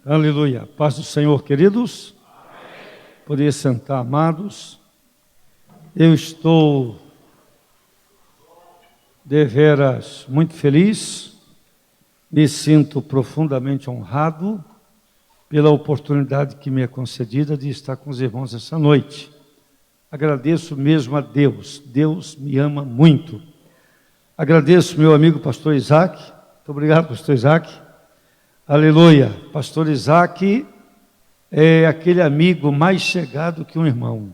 Aleluia. Paz do Senhor, queridos. Poder sentar, amados. Eu estou deveras muito feliz. Me sinto profundamente honrado pela oportunidade que me é concedida de estar com os irmãos essa noite. Agradeço mesmo a Deus. Deus me ama muito. Agradeço meu amigo pastor Isaac. Muito obrigado, pastor Isaac. Aleluia. Pastor Isaac é aquele amigo mais chegado que um irmão.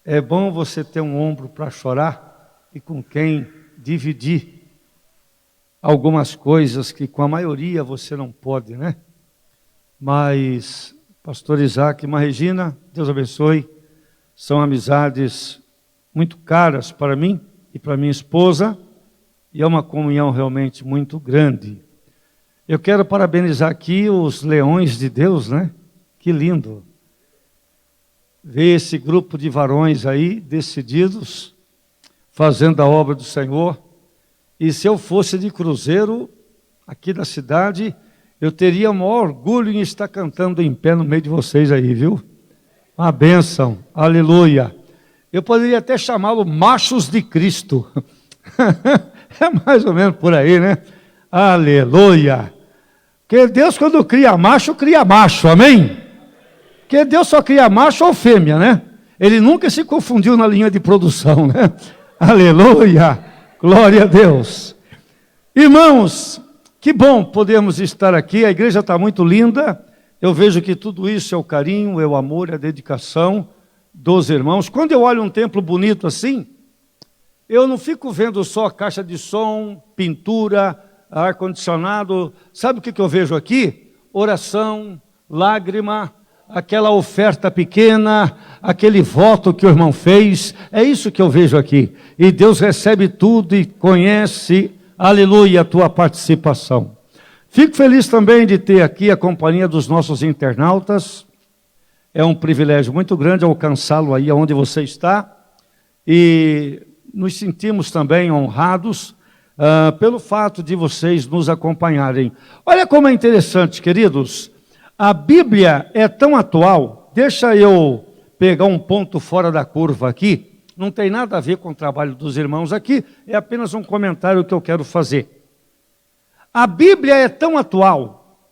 É bom você ter um ombro para chorar e com quem dividir algumas coisas que com a maioria você não pode, né? Mas, pastor Isaac e irmã Regina, Deus abençoe, são amizades muito caras para mim e para minha esposa, e é uma comunhão realmente muito grande. Eu quero parabenizar aqui os leões de Deus, né? Que lindo ver esse grupo de varões aí, decididos, fazendo a obra do Senhor. E se eu fosse de cruzeiro, aqui da cidade, eu teria o maior orgulho em estar cantando em pé no meio de vocês aí, viu? Uma bênção, aleluia. Eu poderia até chamá-lo machos de Cristo. É mais ou menos por aí, né? Aleluia. Porque Deus, quando cria macho, amém? Porque Deus só cria macho ou fêmea, né? Ele nunca se confundiu na linha de produção, né? Aleluia, glória a Deus. Irmãos, que bom podermos estar aqui, a igreja está muito linda. Eu vejo que tudo isso é o carinho, é o amor, é a dedicação dos irmãos. Quando eu olho um templo bonito assim, eu não fico vendo só caixa de som, pintura, ar-condicionado. Sabe o que eu vejo aqui? Oração, lágrima, aquela oferta pequena, aquele voto que o irmão fez. É isso que eu vejo aqui. E Deus recebe tudo e conhece, aleluia, a tua participação. Fico feliz também de ter aqui a companhia dos nossos internautas. É um privilégio muito grande alcançá-lo aí onde você está. E nos sentimos também honrados pelo fato de vocês nos acompanharem. Olha como é interessante, queridos. A Bíblia é tão atual. Deixa eu pegar um ponto fora da curva aqui. Não tem nada a ver com o trabalho dos irmãos aqui. É apenas um comentário que eu quero fazer. A Bíblia é tão atual,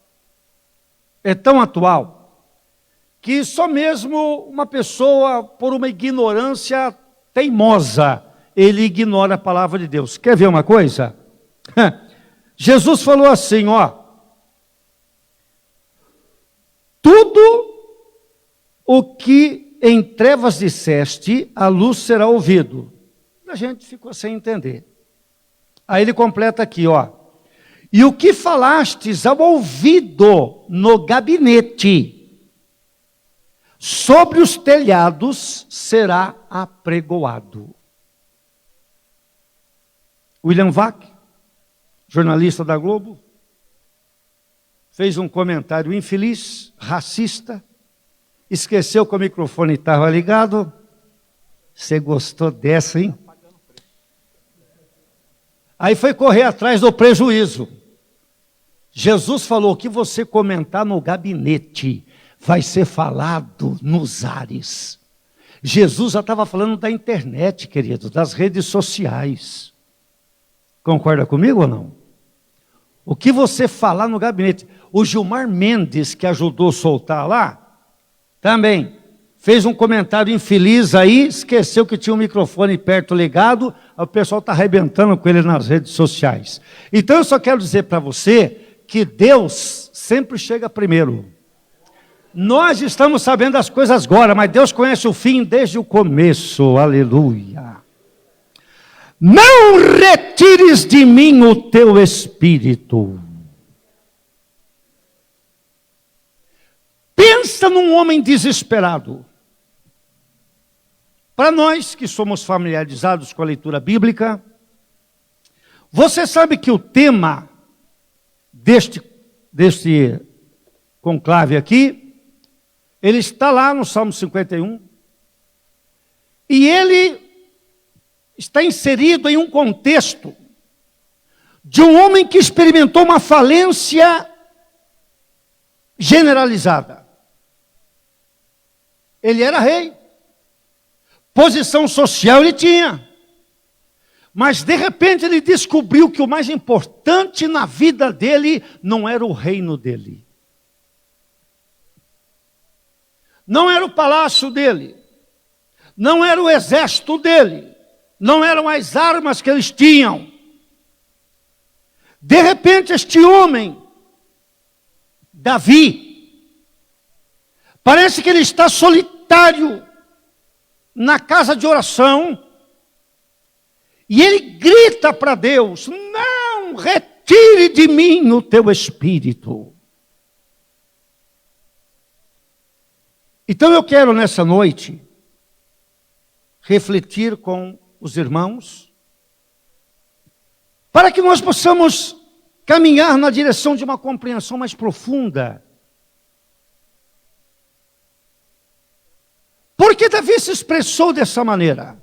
que só mesmo uma pessoa, por uma ignorância teimosa, ele ignora a palavra de Deus. Quer ver uma coisa? Jesus falou assim, ó: tudo o que em trevas disseste, a luz será ouvido. A gente ficou sem entender. Aí ele completa aqui, ó: e o que falastes ao ouvido no gabinete, sobre os telhados será apregoado. William Vac, jornalista da Globo, fez um comentário infeliz, racista, esqueceu que o microfone estava ligado. Você gostou dessa, hein? Aí foi correr atrás do prejuízo. Jesus falou: o que você comentar no gabinete vai ser falado nos ares. Jesus já estava falando da internet, querido, das redes sociais. Concorda comigo ou não? O que você falar no gabinete. O Gilmar Mendes, que ajudou a soltar lá, também fez um comentário infeliz aí, esqueceu que tinha um microfone perto ligado, o pessoal está arrebentando com ele nas redes sociais. Então eu só quero dizer para você que Deus sempre chega primeiro. Nós estamos sabendo as coisas agora, mas Deus conhece o fim desde o começo, aleluia. Não retires de mim o teu espírito. Pensa num homem desesperado. Para nós que somos familiarizados com a leitura bíblica, você sabe que o tema deste conclave aqui, ele está lá no Salmo 51, e ele está inserido em um contexto de um homem que experimentou uma falência generalizada. Ele era rei. Posição social ele tinha. Mas de repente ele descobriu que o mais importante na vida dele não era o reino dele. Não era o palácio dele. Não era o exército dele. Não eram as armas que eles tinham. De repente este homem, Davi, parece que ele está solitário na casa de oração. E ele grita para Deus: não retire de mim o teu espírito. Então eu quero nessa noite refletir com os irmãos, para que nós possamos caminhar na direção de uma compreensão mais profunda. Por que Davi se expressou dessa maneira?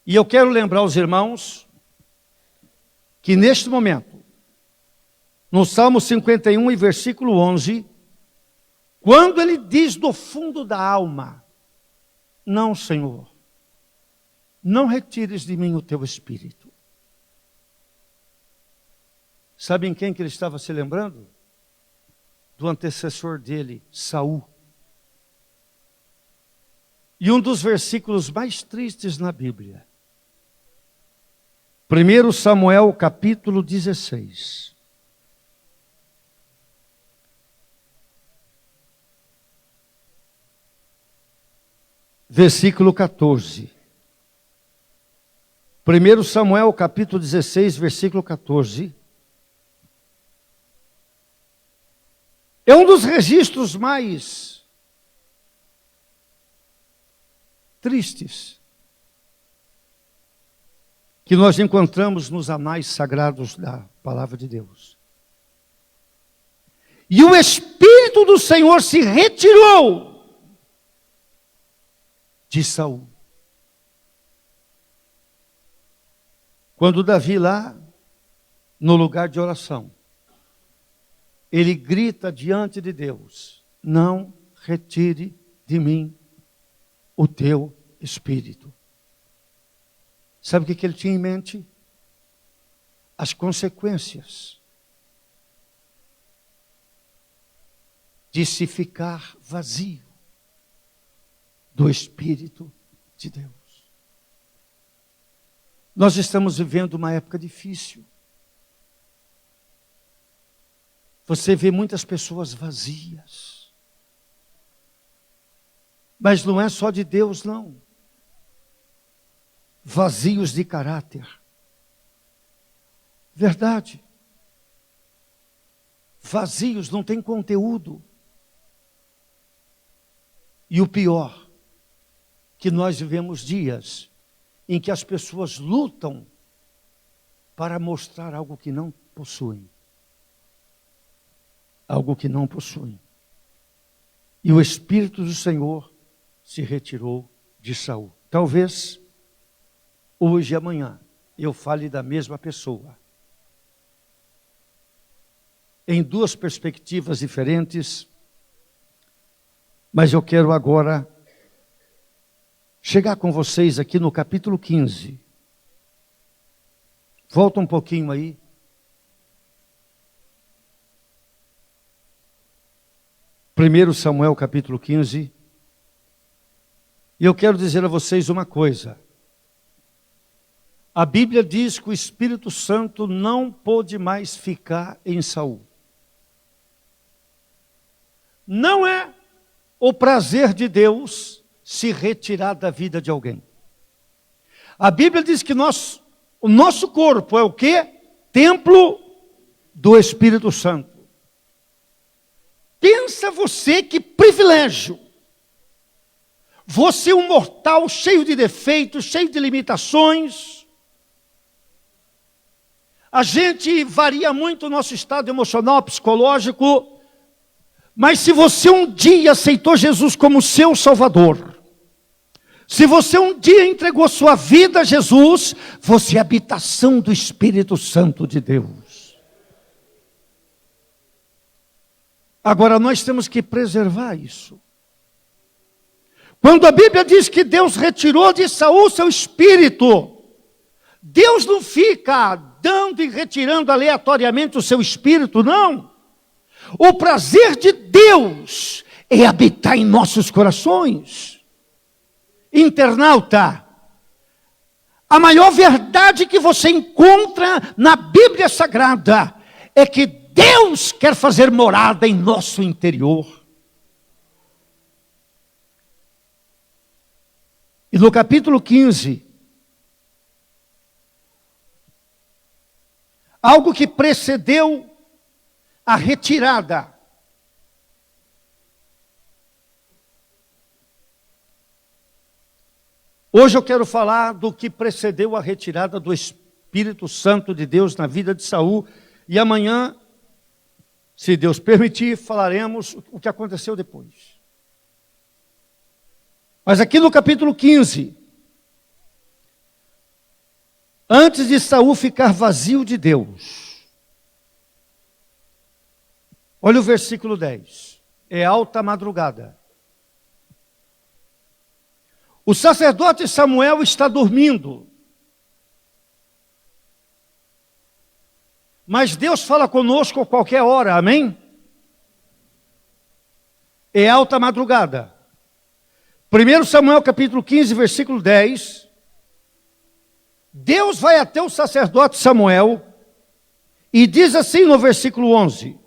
E eu quero lembrar os irmãos que neste momento, no Salmo 51 e versículo 11, quando ele diz do fundo da alma: não, Senhor, não retires de mim o teu espírito. Sabem quem que ele estava se lembrando? Do antecessor dele, Saul. E um dos versículos mais tristes na Bíblia, 1 Samuel capítulo 16. Versículo 14. 1 Samuel capítulo 16, versículo 14. É um dos registros mais tristes que nós encontramos nos anais sagrados da palavra de Deus. E o Espírito do Senhor se retirou de Saul. Quando Davi lá, no lugar de oração, ele grita diante de Deus: não retire de mim o teu espírito. Sabe o que ele tinha em mente? As consequências de se ficar vazio do Espírito de Deus. Nós estamos vivendo uma época difícil. Você vê muitas pessoas vazias. Mas não é só de Deus, não. Vazios de caráter. Verdade. Vazios, não tem conteúdo. E o pior, que nós vivemos dias em que as pessoas lutam para mostrar algo que não possuem. Algo que não possuem. E o Espírito do Senhor se retirou de Saul. Talvez hoje e amanhã eu fale da mesma pessoa. Em duas perspectivas diferentes, mas eu quero agora chegar com vocês aqui no capítulo 15. Volta um pouquinho aí. Primeiro Samuel capítulo 15. E eu quero dizer a vocês uma coisa. A Bíblia diz que o Espírito Santo não pôde mais ficar em Saul. Não é o prazer de Deus se retirar da vida de alguém. A Bíblia diz que o nosso corpo é o quê? Templo do Espírito Santo. Pensa você que privilégio. Você um mortal cheio de defeitos, cheio de limitações. A gente varia muito o nosso estado emocional, psicológico. Mas se você um dia aceitou Jesus como seu Salvador, se você um dia entregou sua vida a Jesus, você é habitação do Espírito Santo de Deus. Agora nós temos que preservar isso. Quando a Bíblia diz que Deus retirou de Saul seu espírito, Deus não fica dando e retirando aleatoriamente o seu espírito, não. O prazer de Deus é habitar em nossos corações. Internauta, a maior verdade que você encontra na Bíblia Sagrada é que Deus quer fazer morada em nosso interior. E no capítulo 15, algo que precedeu a retirada. Hoje eu quero falar do que precedeu a retirada do Espírito Santo de Deus na vida de Saul. E amanhã, se Deus permitir, falaremos o que aconteceu depois. Mas aqui no capítulo 15, antes de Saul ficar vazio de Deus, olha o versículo 10, é alta madrugada. O sacerdote Samuel está dormindo, mas Deus fala conosco a qualquer hora, amém? É alta madrugada. 1 Samuel capítulo 15, versículo 10, Deus vai até o sacerdote Samuel e diz assim no versículo 11,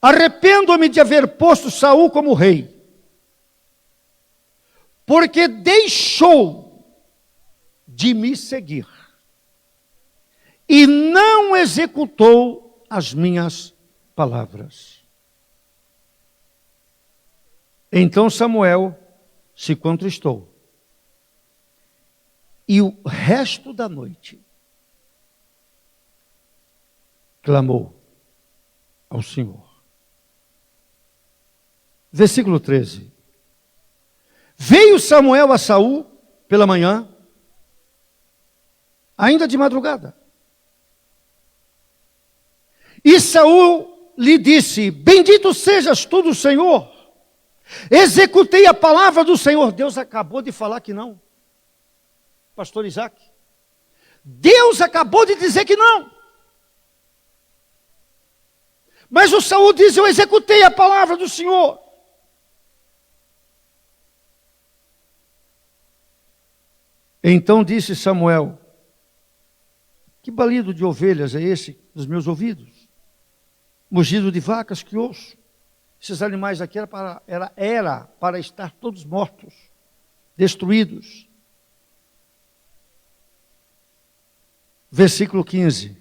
arrependo-me de haver posto Saul como rei, porque deixou de me seguir e não executou as minhas palavras. Então Samuel se contristou. E o resto da noite clamou ao Senhor. Versículo 13. Veio Samuel a Saul pela manhã, ainda de madrugada. E Saul lhe disse, bendito sejas tu do Senhor. Executei a palavra do Senhor. Deus acabou de falar que não. Pastor Isaac. Deus acabou de dizer que não. Mas o Saul diz, eu executei a palavra do Senhor. Então disse Samuel, que balido de ovelhas é esse dos meus ouvidos? Mugido de vacas que ouço. Esses animais aqui era para estar todos mortos, destruídos. Versículo 15.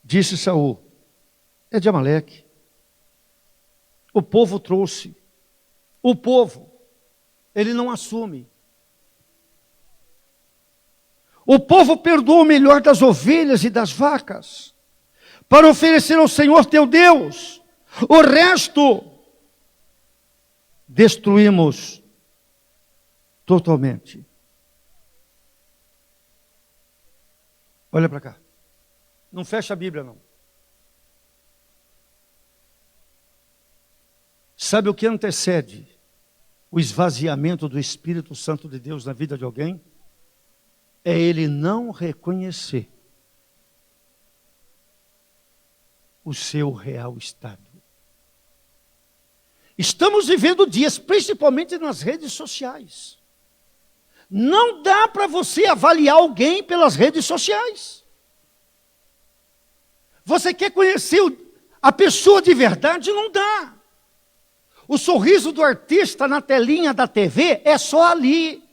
Disse Saul, é de Amaleque. O povo trouxe. O povo, ele não assume. O povo perdoou o melhor das ovelhas e das vacas, para oferecer ao Senhor teu Deus. O resto, destruímos totalmente. Olha para cá. Não fecha a Bíblia, não. Sabe o que antecede o esvaziamento do Espírito Santo de Deus na vida de alguém? É ele não reconhecer o seu real estado. Estamos vivendo dias, principalmente nas redes sociais. Não dá para você avaliar alguém pelas redes sociais. Você quer conhecer a pessoa de verdade? Não dá. O sorriso do artista na telinha da TV é só ali.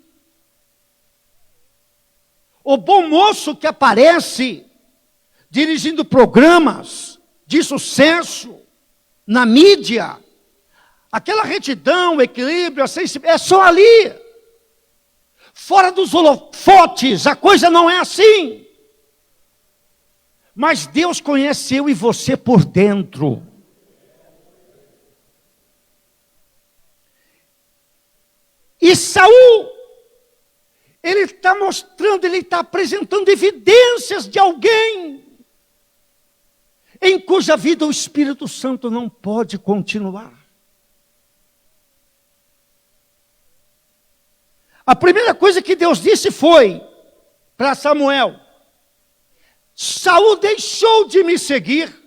O bom moço que aparece dirigindo programas de sucesso na mídia, aquela retidão, equilíbrio, é só ali. Fora dos holofotes, a coisa não é assim. Mas Deus conhece eu e você por dentro. E Saul, ele está mostrando, ele está apresentando evidências de alguém. em cuja vida o Espírito Santo não pode continuar. A primeira coisa que Deus disse foi para Samuel: Saul deixou de me seguir.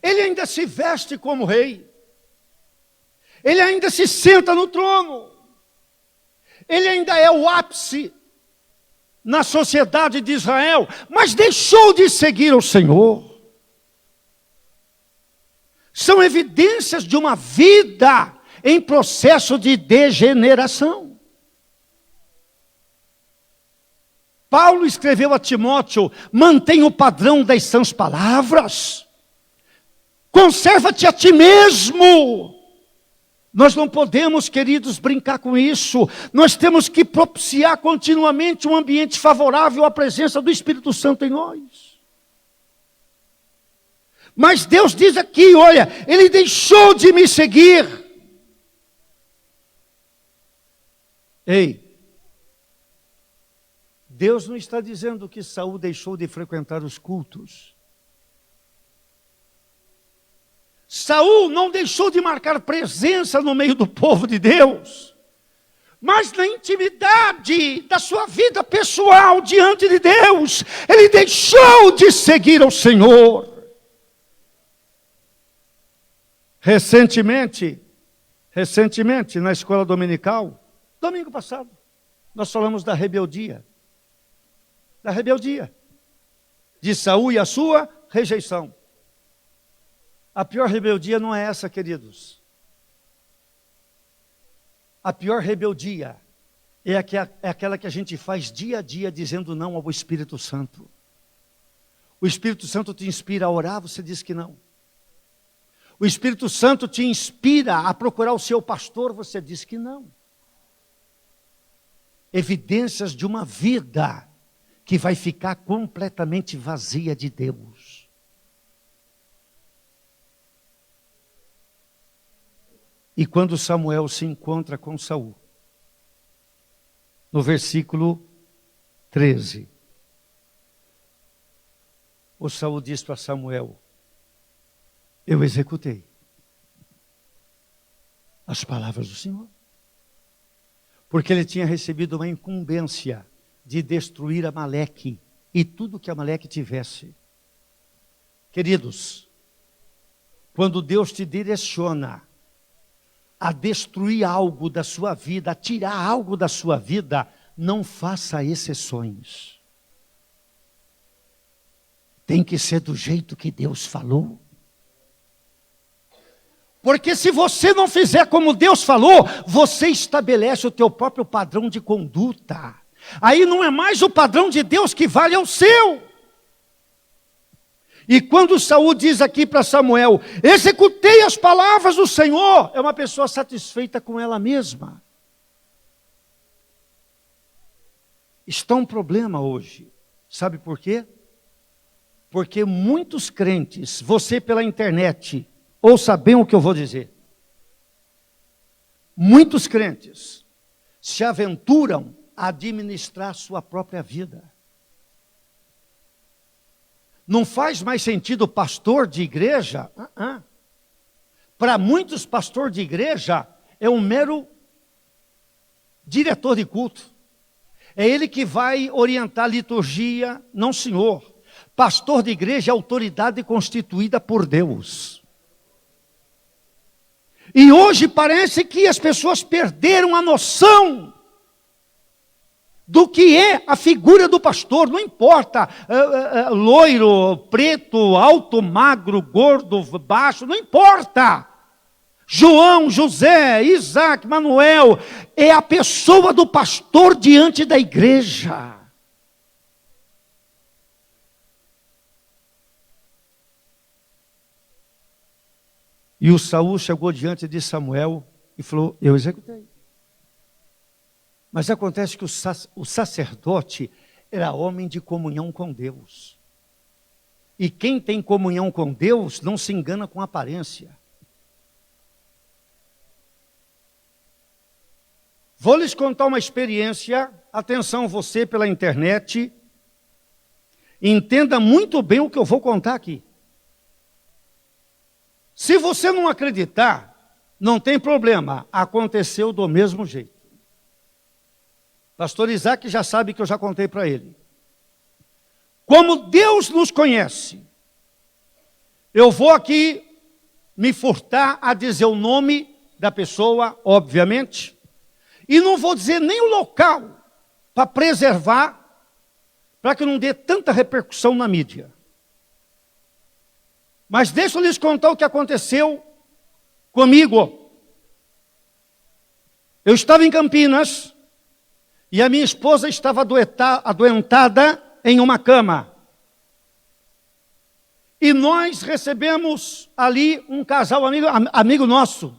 Ele ainda se veste como rei. Ele ainda se senta no trono. Ele ainda é o ápice na sociedade de Israel, mas deixou de seguir o Senhor. São evidências de uma vida em processo de degeneração. Paulo escreveu a Timóteo: mantenha o padrão das sãs palavras. Conserva-te a ti mesmo. Nós não podemos, queridos, brincar com isso. Nós temos que propiciar continuamente um ambiente favorável à presença do Espírito Santo em nós. Mas Deus diz aqui, olha, ele deixou de me seguir. Ei, Deus não está dizendo que Saul deixou de frequentar os cultos. Saul não deixou de marcar presença no meio do povo de Deus, mas na intimidade da sua vida pessoal diante de Deus, ele deixou de seguir ao Senhor. Recentemente, na escola dominical, domingo passado, nós falamos da rebeldia de Saul e a sua rejeição. A pior rebeldia não é essa, queridos. A pior rebeldia é aquela que a gente faz dia a dia dizendo não ao Espírito Santo. O Espírito Santo te inspira a orar, você diz que não. O Espírito Santo te inspira a procurar o seu pastor, você diz que não. Evidências de uma vida que vai ficar completamente vazia de Deus. E quando Samuel se encontra com Saul, no versículo 13, o Saul diz para Samuel: eu executei as palavras do Senhor. Porque ele tinha recebido uma incumbência de destruir Amaleque e tudo que Amaleque tivesse. Queridos, quando Deus te direciona a destruir algo da sua vida, a tirar algo da sua vida, não faça exceções. Tem que ser do jeito que Deus falou. Porque se você não fizer como Deus falou, você estabelece o teu próprio padrão de conduta. Aí não é mais o padrão de Deus que vale, é o seu. E quando Saul diz aqui para Samuel: executei as palavras do Senhor, é uma pessoa satisfeita com ela mesma. Está um problema hoje. Sabe por quê? Porque muitos crentes, você pela internet, ouça bem o que eu vou dizer. Muitos crentes se aventuram a administrar sua própria vida. Não faz mais sentido pastor de igreja? Para muitos, pastor de igreja é um mero diretor de culto. É ele que vai orientar a liturgia, não senhor. Pastor de igreja é autoridade constituída por Deus. E hoje parece que as pessoas perderam a noção do que é a figura do pastor. Não importa, loiro, preto, alto, magro, gordo, baixo, não importa. João, José, Isaac, Manuel, é a pessoa do pastor diante da igreja. E o Saul chegou diante de Samuel e falou: eu executei. Mas acontece que o sacerdote era homem de comunhão com Deus. E quem tem comunhão com Deus não se engana com aparência. Vou lhes contar uma experiência, atenção você pela internet. Entenda muito bem o que eu vou contar aqui. Se você não acreditar, não tem problema, aconteceu do mesmo jeito. Pastor Isaac já sabe que eu já contei para ele. Como Deus nos conhece, eu vou aqui me furtar a dizer o nome da pessoa, obviamente, e não vou dizer nem o local para preservar, para que não dê tanta repercussão na mídia. Mas deixa eu lhes contar o que aconteceu comigo. Eu estava em Campinas e a minha esposa estava adoentada em uma cama. E nós recebemos ali um casal amigo nosso,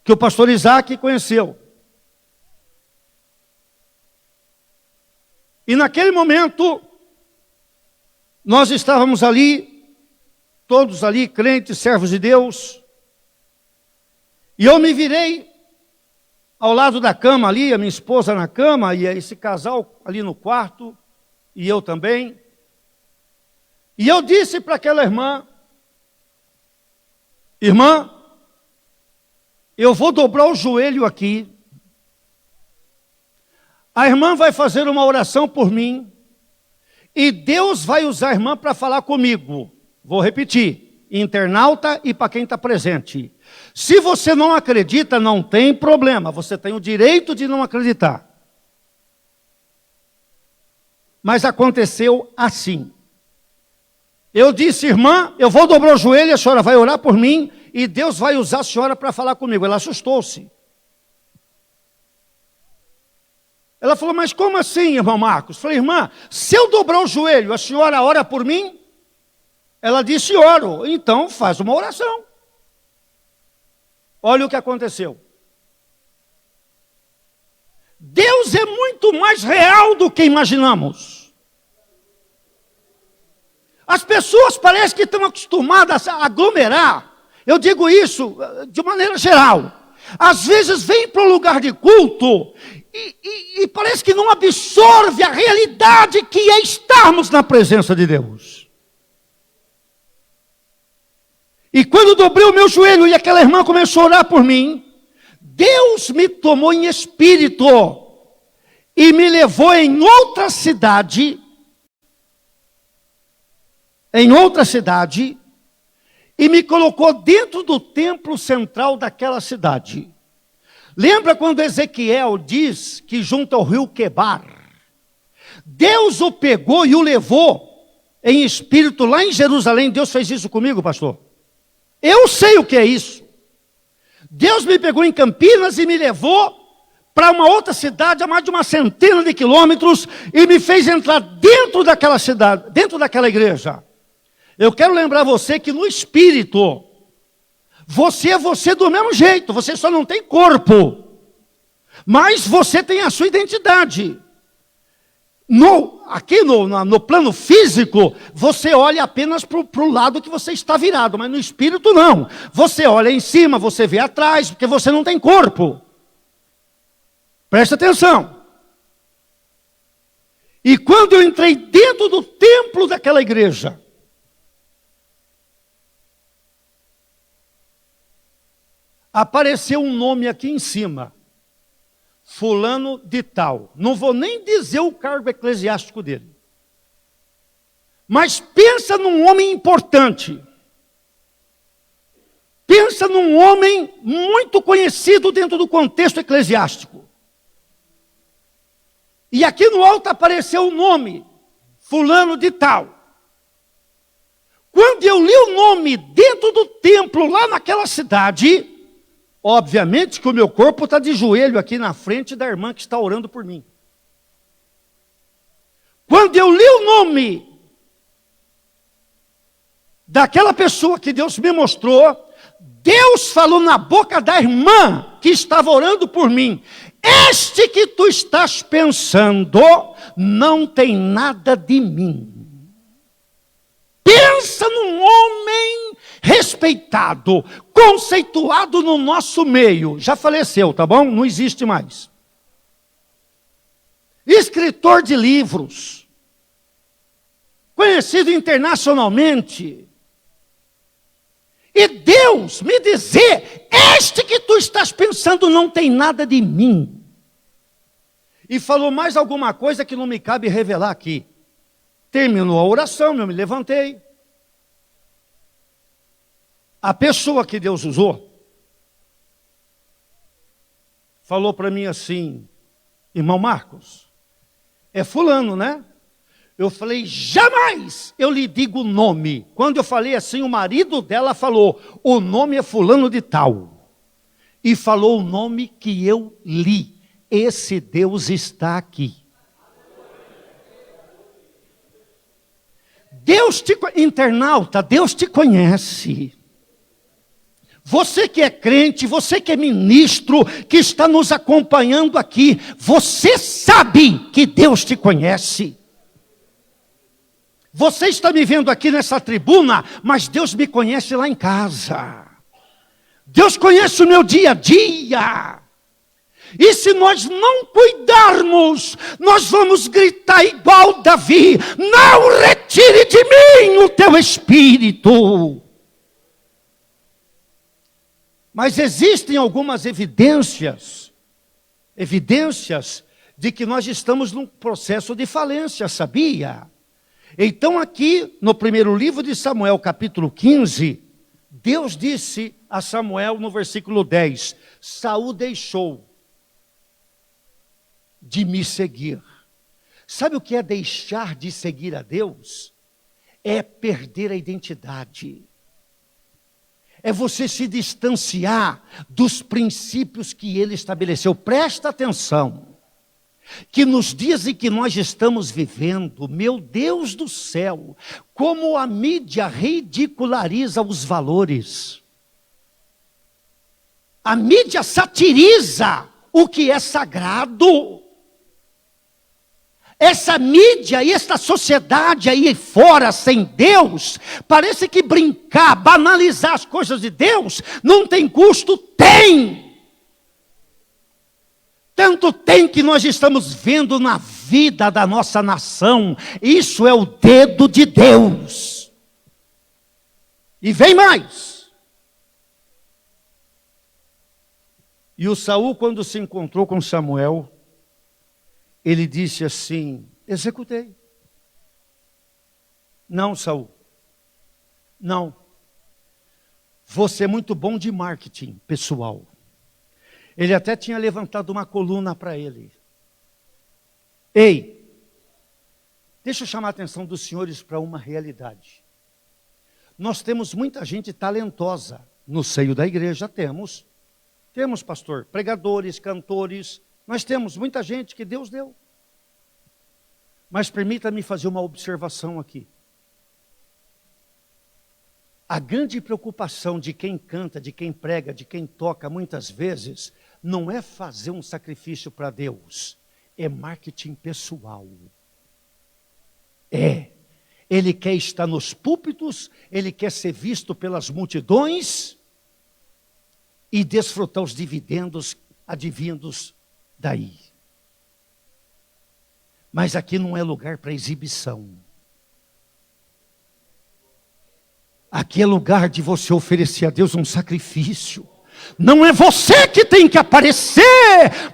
que o pastor Isaac conheceu. E naquele momento, nós estávamos ali, todos ali, crentes, servos de Deus, e eu me virei ao lado da cama ali, a minha esposa na cama, e esse casal ali no quarto, e eu também. E eu disse para aquela irmã, irmã, eu vou dobrar o joelho aqui, a irmã vai fazer uma oração por mim, e Deus vai usar a irmã para falar comigo. Vou repetir, internauta e para quem está presente. Se você não acredita, não tem problema, você tem o direito de não acreditar. Mas aconteceu assim. Eu disse, irmã, eu vou dobrar o joelho, a senhora vai orar por mim, e Deus vai usar a senhora para falar comigo. Ela assustou-se. Ela falou, mas como assim, irmão Marcos? Eu falei, irmã, se eu dobrar o joelho, a senhora ora por mim? Ela disse, oro. Então faz uma oração. Olha o que aconteceu. Deus é muito mais real do que imaginamos. As pessoas parecem que estão acostumadas a aglomerar. Eu digo isso de maneira geral. Às vezes vem para um lugar de culto e parece que não absorve a realidade que é estarmos na presença de Deus. E quando dobrei o meu joelho e aquela irmã começou a orar por mim, Deus me tomou em espírito e me levou em outra cidade, e me colocou dentro do templo central daquela cidade. Lembra quando Ezequiel diz que junto ao rio Quebar, Deus o pegou e o levou em espírito lá em Jerusalém? Deus fez isso comigo, pastor. Eu sei o que é isso. Deus me pegou em Campinas e me levou para uma outra cidade a mais de uma centena de quilômetros e me fez entrar dentro daquela cidade, dentro daquela igreja. Eu quero lembrar você que no espírito, você é você do mesmo jeito, você só não tem corpo, mas você tem a sua identidade. Aqui no plano físico, você olha apenas para o lado que você está virado, mas no espírito não. Você olha em cima, você vê atrás, porque você não tem corpo. Presta atenção. E quando eu entrei dentro do templo daquela igreja, apareceu um nome aqui em cima. Fulano de tal. Não vou nem dizer o cargo eclesiástico dele. Mas pensa num homem importante. Pensa num homem muito conhecido dentro do contexto eclesiástico. E aqui no alto apareceu o nome, fulano de tal. Quando eu li o nome dentro do templo, lá naquela cidade, obviamente que o meu corpo está de joelho aqui na frente da irmã que está orando por mim. Quando eu li o nome daquela pessoa que Deus me mostrou, Deus falou na boca da irmã que estava orando por mim: este que tu estás pensando não tem nada de mim. Pensa num homem respeitado, conceituado no nosso meio. Já faleceu, tá bom? Não existe mais. escritor de livros, conhecido internacionalmente, e Deus me dizer, este que tu estás pensando não tem nada de mim. E falou mais alguma coisa que não me cabe revelar aqui. Terminou a oração, eu me levantei. A pessoa que Deus usou, falou para mim assim, irmão Marcos, é fulano, né? Eu falei, jamais eu lhe digo o nome. Quando eu falei assim, o marido dela falou, o nome é fulano de tal. E falou o nome que eu li. Esse Deus está aqui. Internauta, Deus te conhece. Você que é crente, você que é ministro, que está nos acompanhando aqui, você sabe que Deus te conhece. Você está me vendo aqui nessa tribuna, mas Deus me conhece lá em casa. Deus conhece o meu dia a dia. E se nós não cuidarmos, nós vamos gritar igual Davi, não retire de mim o teu espírito. Mas existem algumas evidências de que nós estamos num processo de falência, sabia? Então aqui, no primeiro livro de Samuel, capítulo 15, Deus disse a Samuel no versículo 10, Saul deixou de me seguir. Sabe o que é deixar de seguir a Deus? É perder a identidade. É você se distanciar dos princípios que ele estabeleceu. Presta atenção, que nos dias em que nós estamos vivendo, meu Deus do céu, como a mídia ridiculariza os valores. A mídia satiriza o que é sagrado. Essa mídia e essa sociedade aí fora, sem Deus, parece que brincar, banalizar as coisas de Deus, não tem custo? Tem! Tanto tem que nós estamos vendo na vida da nossa nação, isso é o dedo de Deus. E vem mais. E o Saul, quando se encontrou com Samuel, ele disse assim, executei. Não, Saul, não. Você é muito bom de marketing pessoal. Ele até tinha levantado uma coluna para ele. Ei, deixa eu chamar a atenção dos senhores para uma realidade. Nós temos muita gente talentosa no seio da igreja, temos, pastor, pregadores, cantores, nós temos muita gente que Deus deu. Mas permita-me fazer uma observação aqui. A grande preocupação de quem canta, de quem prega, de quem toca, muitas vezes, não é fazer um sacrifício para Deus, é marketing pessoal. Ele quer estar nos púlpitos, ele quer ser visto pelas multidões e desfrutar os dividendos advindos daí. Mas aqui não é lugar para exibição. Aqui é lugar de você oferecer a Deus um sacrifício. Não é você que tem que aparecer,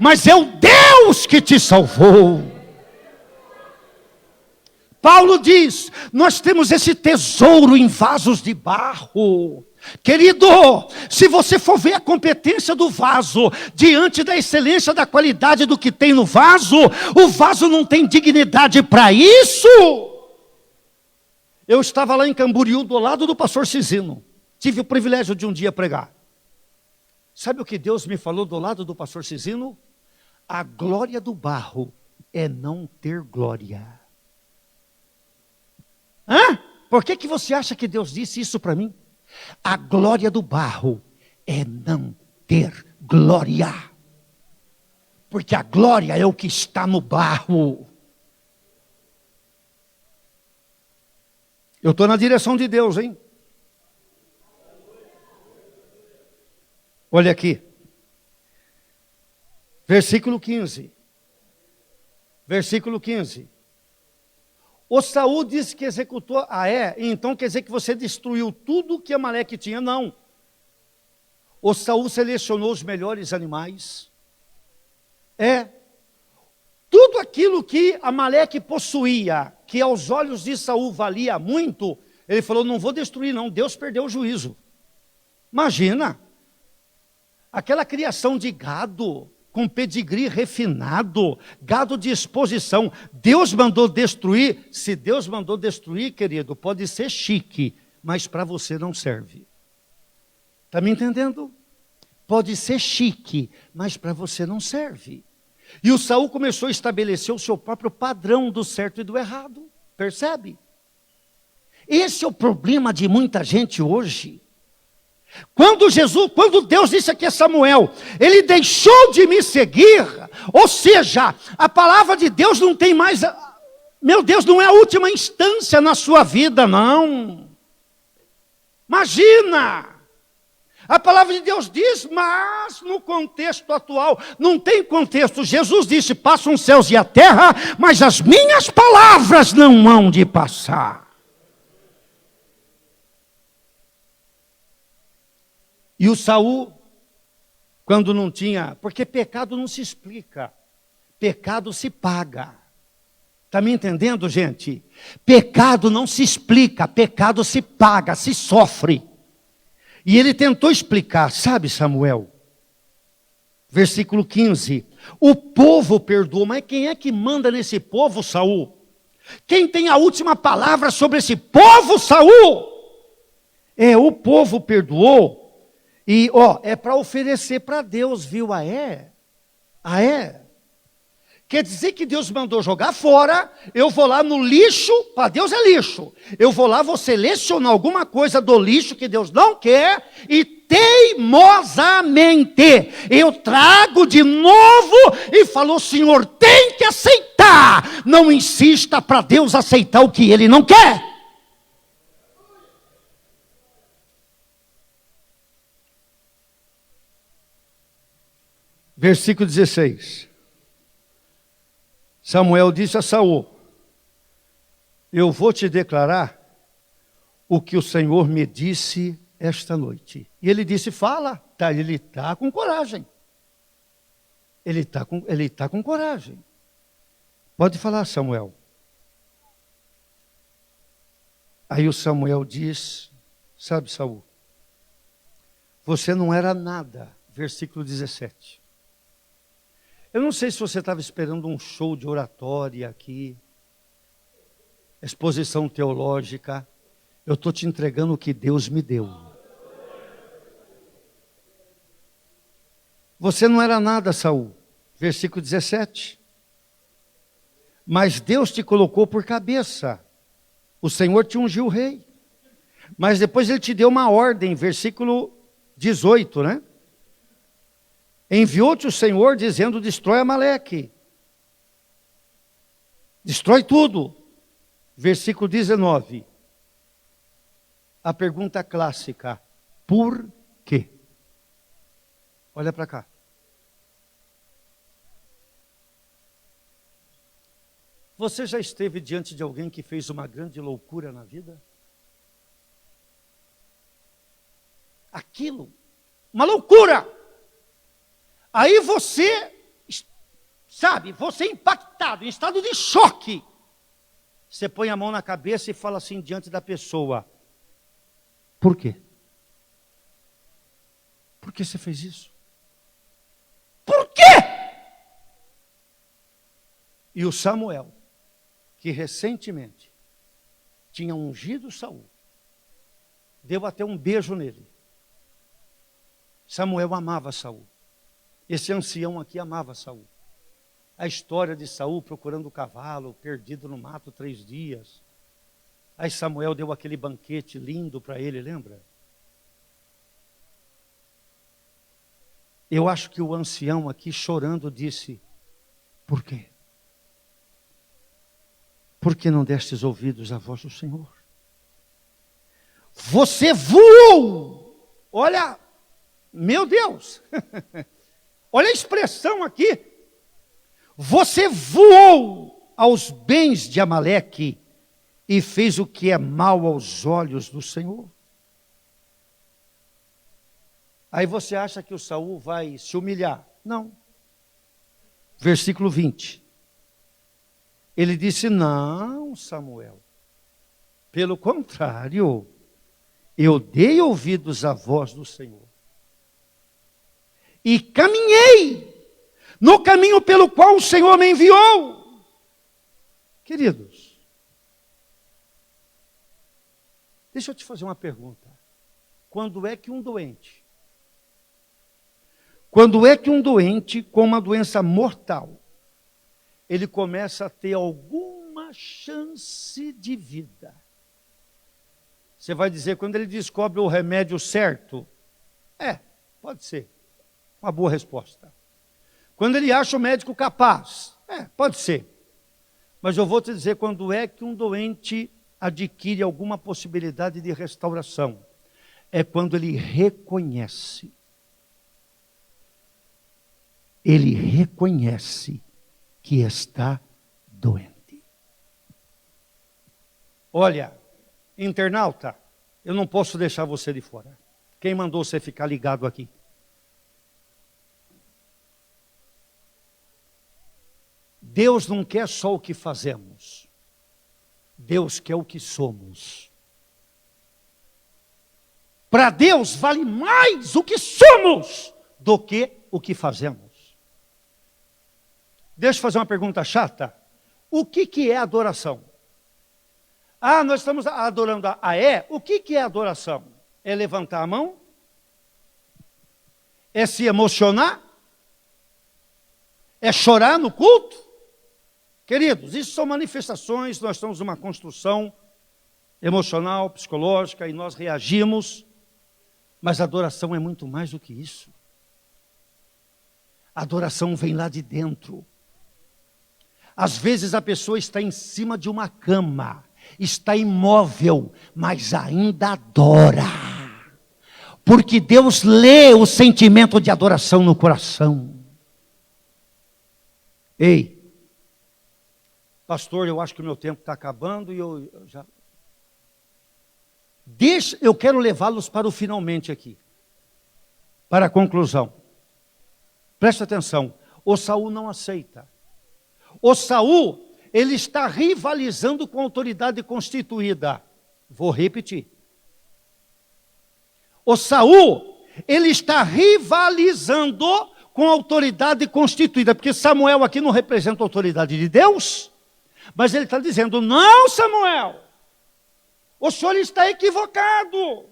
mas é o Deus que te salvou. Paulo diz, nós temos esse tesouro em vasos de barro. Querido, se você for ver a competência do vaso, diante da excelência da qualidade do que tem no vaso, o vaso não tem dignidade para isso. Eu estava lá em Camboriú, do lado do pastor Cisino. Tive o privilégio de um dia pregar. Sabe o que Deus me falou do lado do pastor Cisino? A glória do barro é não ter glória. Por que você acha que Deus disse isso para mim? A glória do barro é não ter glória. Porque a glória é o que está no barro. Eu estou na direção de Deus, hein? Olha aqui. Versículo 15. Versículo 15. O Saul disse que executou, então quer dizer que você destruiu tudo que Amaleque tinha? Não. O Saul selecionou os melhores animais. Tudo aquilo que Amaleque possuía, que aos olhos de Saul valia muito, ele falou, não vou destruir não, Deus perdeu o juízo. Imagina, aquela criação de gado, com pedigree refinado, gado de exposição, Deus mandou destruir. Se Deus mandou destruir, querido, pode ser chique, mas para você não serve. Está me entendendo? Pode ser chique, mas para você não serve. E o Saul começou a estabelecer o seu próprio padrão do certo e do errado. Percebe? Esse é o problema de muita gente hoje. Quando Deus disse aqui a Samuel, ele deixou de me seguir, ou seja, a palavra de Deus não tem mais, meu Deus, não é a última instância na sua vida, não. Imagina, a palavra de Deus diz, mas no contexto atual, não tem contexto. Jesus disse, passam os céus e a terra, mas as minhas palavras não hão de passar. E o Saul, quando não tinha, porque pecado não se explica, pecado se paga. Está me entendendo, gente? Pecado não se explica, pecado se paga, se sofre. E ele tentou explicar, sabe, Samuel? Versículo 15. O povo perdoou, mas quem é que manda nesse povo, Saul? Quem tem a última palavra sobre esse povo, Saul? O povo perdoou. E, é para oferecer para Deus, viu? Quer dizer que Deus mandou jogar fora, eu vou lá no lixo, para Deus é lixo. Eu vou lá, vou selecionar alguma coisa do lixo que Deus não quer e teimosamente eu trago de novo e falou, Senhor, tem que aceitar. Não insista para Deus aceitar o que Ele não quer. Versículo 16. Samuel disse a Saul, eu vou te declarar o que o Senhor me disse esta noite. E ele disse, fala. Ele está com coragem. Ele está com coragem. Pode falar, Samuel. Aí o Samuel diz, sabe, Saul, você não era nada. Versículo 17. Eu não sei se você estava esperando um show de oratória aqui, exposição teológica. Eu estou te entregando o que Deus me deu. Você não era nada, Saul. Versículo 17. Mas Deus te colocou por cabeça. O Senhor te ungiu rei. Mas depois Ele te deu uma ordem. Versículo 18, né? Enviou-te o Senhor dizendo, destrói Amaleque. Destrói tudo. Versículo 19. A pergunta clássica. Por quê? Olha para cá. Você já esteve diante de alguém que fez uma grande loucura na vida? Aquilo, uma loucura. Aí você, sabe, você impactado, em estado de choque. Você põe a mão na cabeça e fala assim diante da pessoa. Por quê? Por que você fez isso? Por quê? E o Samuel, que recentemente tinha ungido Saul, deu até um beijo nele. Samuel amava Saul. Esse ancião aqui amava Saul. A história de Saul procurando o cavalo, perdido no mato 3 dias. Aí Samuel deu aquele banquete lindo para ele, lembra? Eu acho que o ancião aqui chorando disse, por quê? Por que não destes ouvidos à voz do Senhor? Você voou! Olha, meu Deus! Olha a expressão aqui. Você voou aos bens de Amaleque e fez o que é mal aos olhos do Senhor. Aí você acha que o Saul vai se humilhar? Não. Versículo 20. Ele disse: não, Samuel. Pelo contrário, eu dei ouvidos à voz do Senhor. E caminhei no caminho pelo qual o Senhor me enviou. Queridos, deixa eu te fazer uma pergunta. Quando é que um doente com uma doença mortal, ele começa a ter alguma chance de vida? Você vai dizer, quando ele descobre o remédio certo? Pode ser. Uma boa resposta. Quando ele acha o médico capaz? Pode ser. Mas eu vou te dizer, quando é que um doente adquire alguma possibilidade de restauração? É quando ele reconhece. Ele reconhece que está doente. Olha, internauta, eu não posso deixar você de fora. Quem mandou você ficar ligado aqui? Deus não quer só o que fazemos. Deus quer o que somos. Para Deus vale mais o que somos do que o que fazemos. Deixa eu fazer uma pergunta chata. O que é adoração? Nós estamos adorando a O que é adoração? É levantar a mão? É se emocionar? É chorar no culto? Queridos, isso são manifestações, nós estamos numa construção emocional, psicológica, e nós reagimos, mas a adoração é muito mais do que isso. A adoração vem lá de dentro. Às vezes a pessoa está em cima de uma cama, está imóvel, mas ainda adora. Porque Deus lê o sentimento de adoração no coração. Ei, pastor, eu acho que o meu tempo está acabando e eu quero levá-los para o finalmente aqui. Para a conclusão. Preste atenção, o Saul não aceita. O Saul, ele está rivalizando com a autoridade constituída. Vou repetir. O Saul, ele está rivalizando com a autoridade constituída, porque Samuel aqui não representa a autoridade de Deus, mas ele está dizendo, não, Samuel, o senhor está equivocado.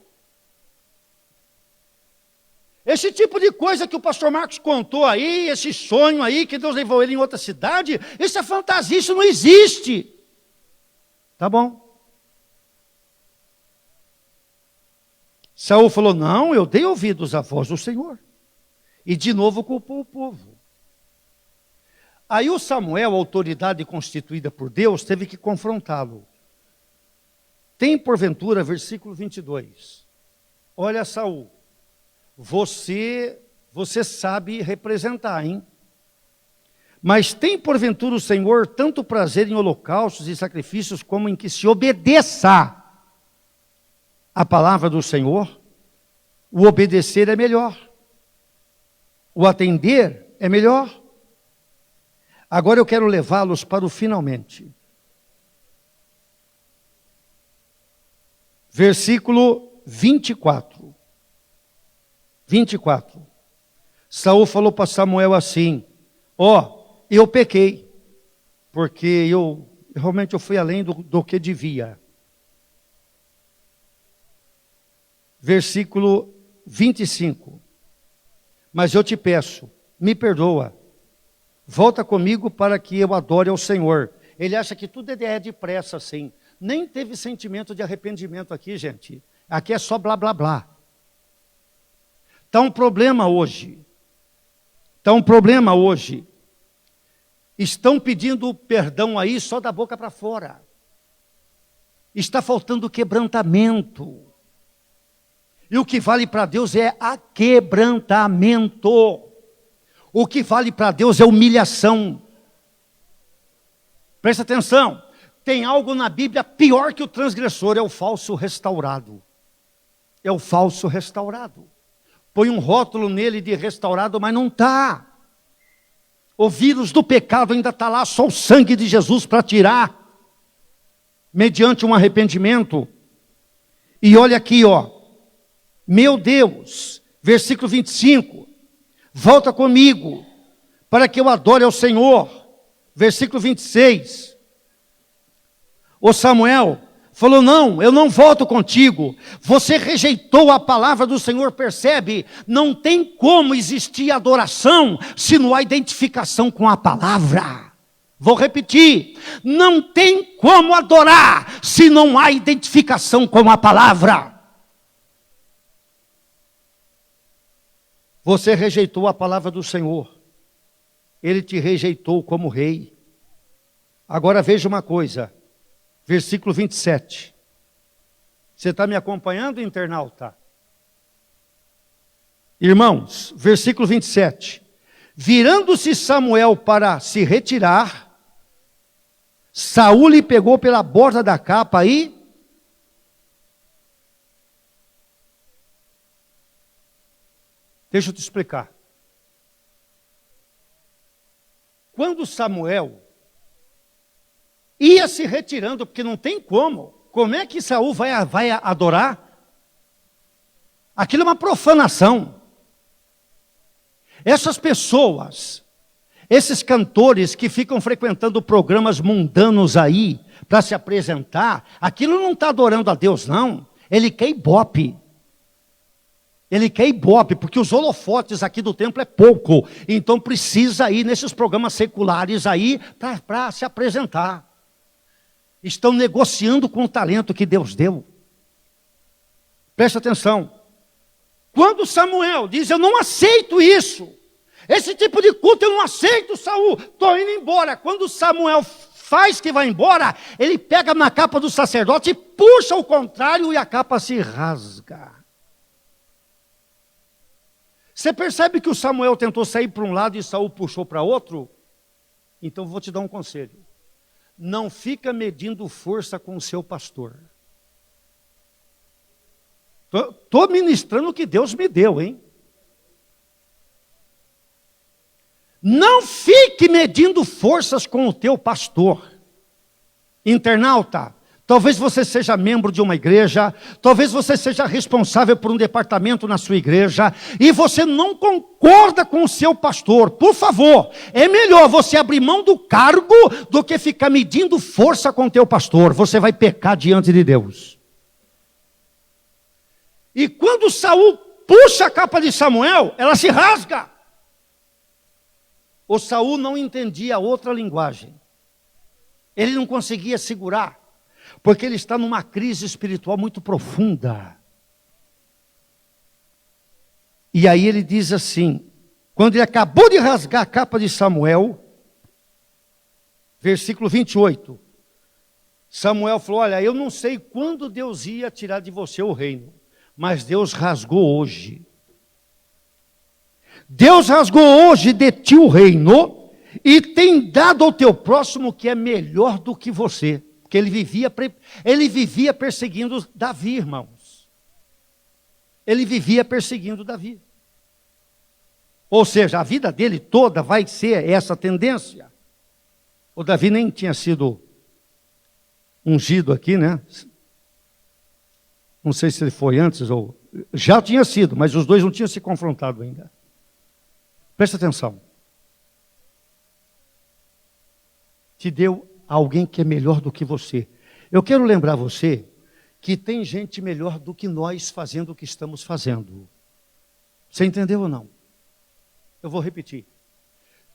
Esse tipo de coisa que o pastor Marcos contou aí, esse sonho aí, que Deus levou ele em outra cidade, isso é fantasia, isso não existe. Tá bom. Saul falou, não, eu dei ouvidos à voz do Senhor. E de novo culpou o povo. Aí o Samuel, a autoridade constituída por Deus, teve que confrontá-lo. Tem porventura, versículo 22. Olha Saul. Você sabe representar, hein? Mas tem porventura o Senhor tanto prazer em holocaustos e sacrifícios como em que se obedeça a palavra do Senhor? O obedecer é melhor. O atender é melhor. Agora eu quero levá-los para o finalmente. Versículo 24. 24. Saul falou para Samuel assim, eu pequei, porque realmente eu fui além do que devia. Versículo 25. Mas eu te peço, me perdoa, volta comigo para que eu adore ao Senhor. Ele acha que tudo é depressa assim. Nem teve sentimento de arrependimento aqui, gente. Aqui é só blá, blá, blá. Está um problema hoje. Estão pedindo perdão aí só da boca para fora. Está faltando quebrantamento. E o que vale para Deus é aquebrantamento. O que vale para Deus é humilhação. Presta atenção, tem algo na Bíblia pior que o transgressor, é o falso restaurado. É o falso restaurado. Põe um rótulo nele de restaurado, mas não está. O vírus do pecado ainda está lá, só o sangue de Jesus para tirar, mediante um arrependimento. E olha aqui, ó, meu Deus, versículo 25, volta comigo, para que eu adore ao Senhor. Versículo 26, o Samuel falou, não, eu não volto contigo, você rejeitou a palavra do Senhor, percebe? Não tem como existir adoração se não há identificação com a palavra. Vou repetir, não tem como adorar se não há identificação com a palavra. Você rejeitou a palavra do Senhor, Ele te rejeitou como rei. Agora veja uma coisa, versículo 27. Você está me acompanhando, internauta? Irmãos, versículo 27. Virando-se Samuel para se retirar, Saul lhe pegou pela borda da capa e... Deixa eu te explicar. Quando Samuel ia se retirando, porque não tem como é que Saul vai adorar? Aquilo é uma profanação. Essas pessoas, esses cantores que ficam frequentando programas mundanos aí, para se apresentar, aquilo não está adorando a Deus não, ele quer ibope. Ele quer ibope, porque os holofotes aqui do templo é pouco, então precisa ir nesses programas seculares aí, para se apresentar. Estão negociando com o talento que Deus deu. Presta atenção. Quando Samuel diz, eu não aceito isso, esse tipo de culto eu não aceito, Saul, estou indo embora. Quando Samuel faz que vai embora, ele pega na capa do sacerdote e puxa o contrário e a capa se rasga. Você percebe que o Samuel tentou sair para um lado e Saul puxou para outro? Então vou te dar um conselho. Não fica medindo força com o seu pastor. Estou ministrando o que Deus me deu, hein? Não fique medindo forças com o teu pastor. Internauta, talvez você seja membro de uma igreja, talvez você seja responsável por um departamento na sua igreja, e você não concorda com o seu pastor. Por favor, é melhor você abrir mão do cargo do que ficar medindo força com o teu pastor. Você vai pecar diante de Deus. E quando Saul puxa a capa de Samuel, ela se rasga. O Saul não entendia outra linguagem. Ele não conseguia segurar, porque ele está numa crise espiritual muito profunda. E aí ele diz assim, quando ele acabou de rasgar a capa de Samuel, versículo 28, Samuel falou, olha, eu não sei quando Deus ia tirar de você o reino, mas Deus rasgou hoje. Deus rasgou hoje de ti o reino e tem dado ao teu próximo que é melhor do que você. Porque ele vivia perseguindo Davi, irmãos. Ele vivia perseguindo Davi. Ou seja, a vida dele toda vai ser essa tendência. O Davi nem tinha sido ungido aqui, né? Não sei se ele foi antes ou... Já tinha sido, mas os dois não tinham se confrontado ainda. Presta atenção. Te deu alguém que é melhor do que você. Eu quero lembrar você que tem gente melhor do que nós fazendo o que estamos fazendo. Você entendeu ou não? Eu vou repetir.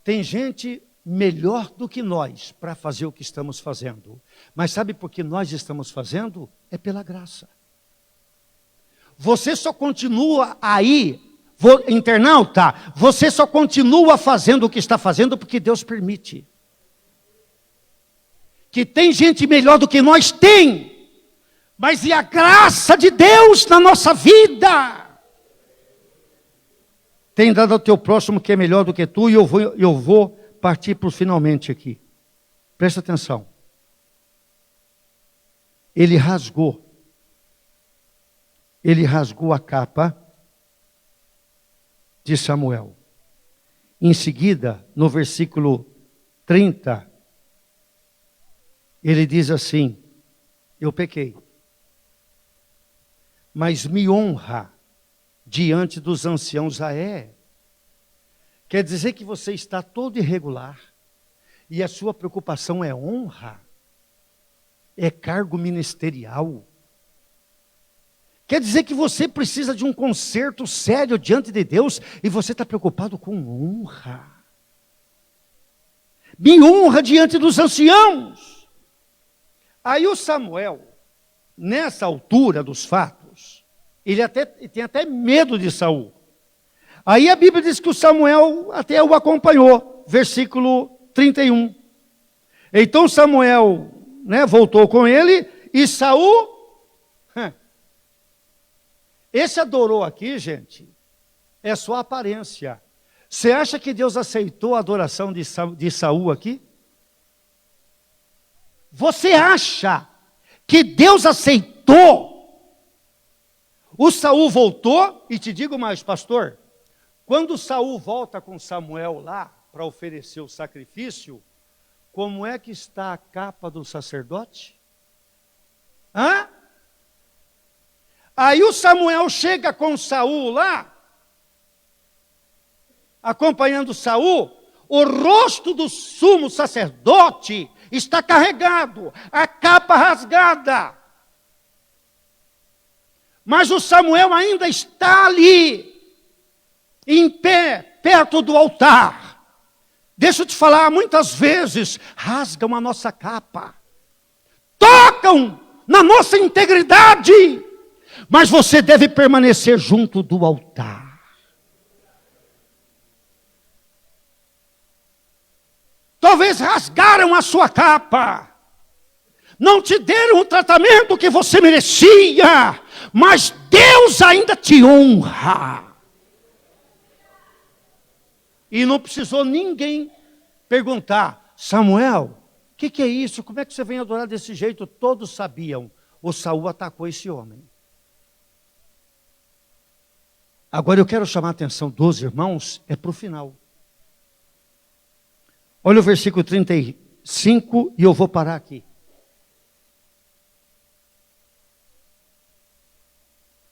Tem gente melhor do que nós para fazer o que estamos fazendo. Mas sabe por que nós estamos fazendo? É pela graça. Você só continua aí, internauta, você só continua fazendo o que está fazendo porque Deus permite. Que tem gente melhor do que nós, tem. Mas e a graça de Deus na nossa vida? Tem dado ao teu próximo que é melhor do que tu, e eu vou partir para o finalmente aqui. Presta atenção. Ele rasgou a capa de Samuel. Em seguida, no versículo 30, ele diz assim: eu pequei, mas me honra diante dos anciãos. Quer dizer que você está todo irregular e a sua preocupação é honra, é cargo ministerial. Quer dizer que você precisa de um conserto sério diante de Deus e você está preocupado com honra. Me honra diante dos anciãos. Aí o Samuel, nessa altura dos fatos, ele tem até medo de Saul. Aí a Bíblia diz que o Samuel até o acompanhou, versículo 31. Então Samuel, voltou com ele e Saul, esse adorou aqui, gente, é só aparência. Você acha que Deus aceitou a adoração de Saul aqui? Você acha que Deus aceitou? O Saul voltou, e te digo mais, pastor, quando Saul volta com Samuel lá para oferecer o sacrifício, como é que está a capa do sacerdote? Aí o Samuel chega com Saul lá, acompanhando Saul, o rosto do sumo sacerdote está carregado, a capa rasgada. Mas o Samuel ainda está ali, em pé, perto do altar. Deixa eu te falar, muitas vezes rasgam a nossa capa, tocam na nossa integridade, mas você deve permanecer junto do altar. Talvez rasgaram a sua capa, não te deram o tratamento que você merecia, mas Deus ainda te honra. E não precisou ninguém perguntar: Samuel, o que é isso? Como é que você vem adorar desse jeito? Todos sabiam, o Saul atacou esse homem. Agora eu quero chamar a atenção dos irmãos, para o final. Olha o versículo 35 e eu vou parar aqui.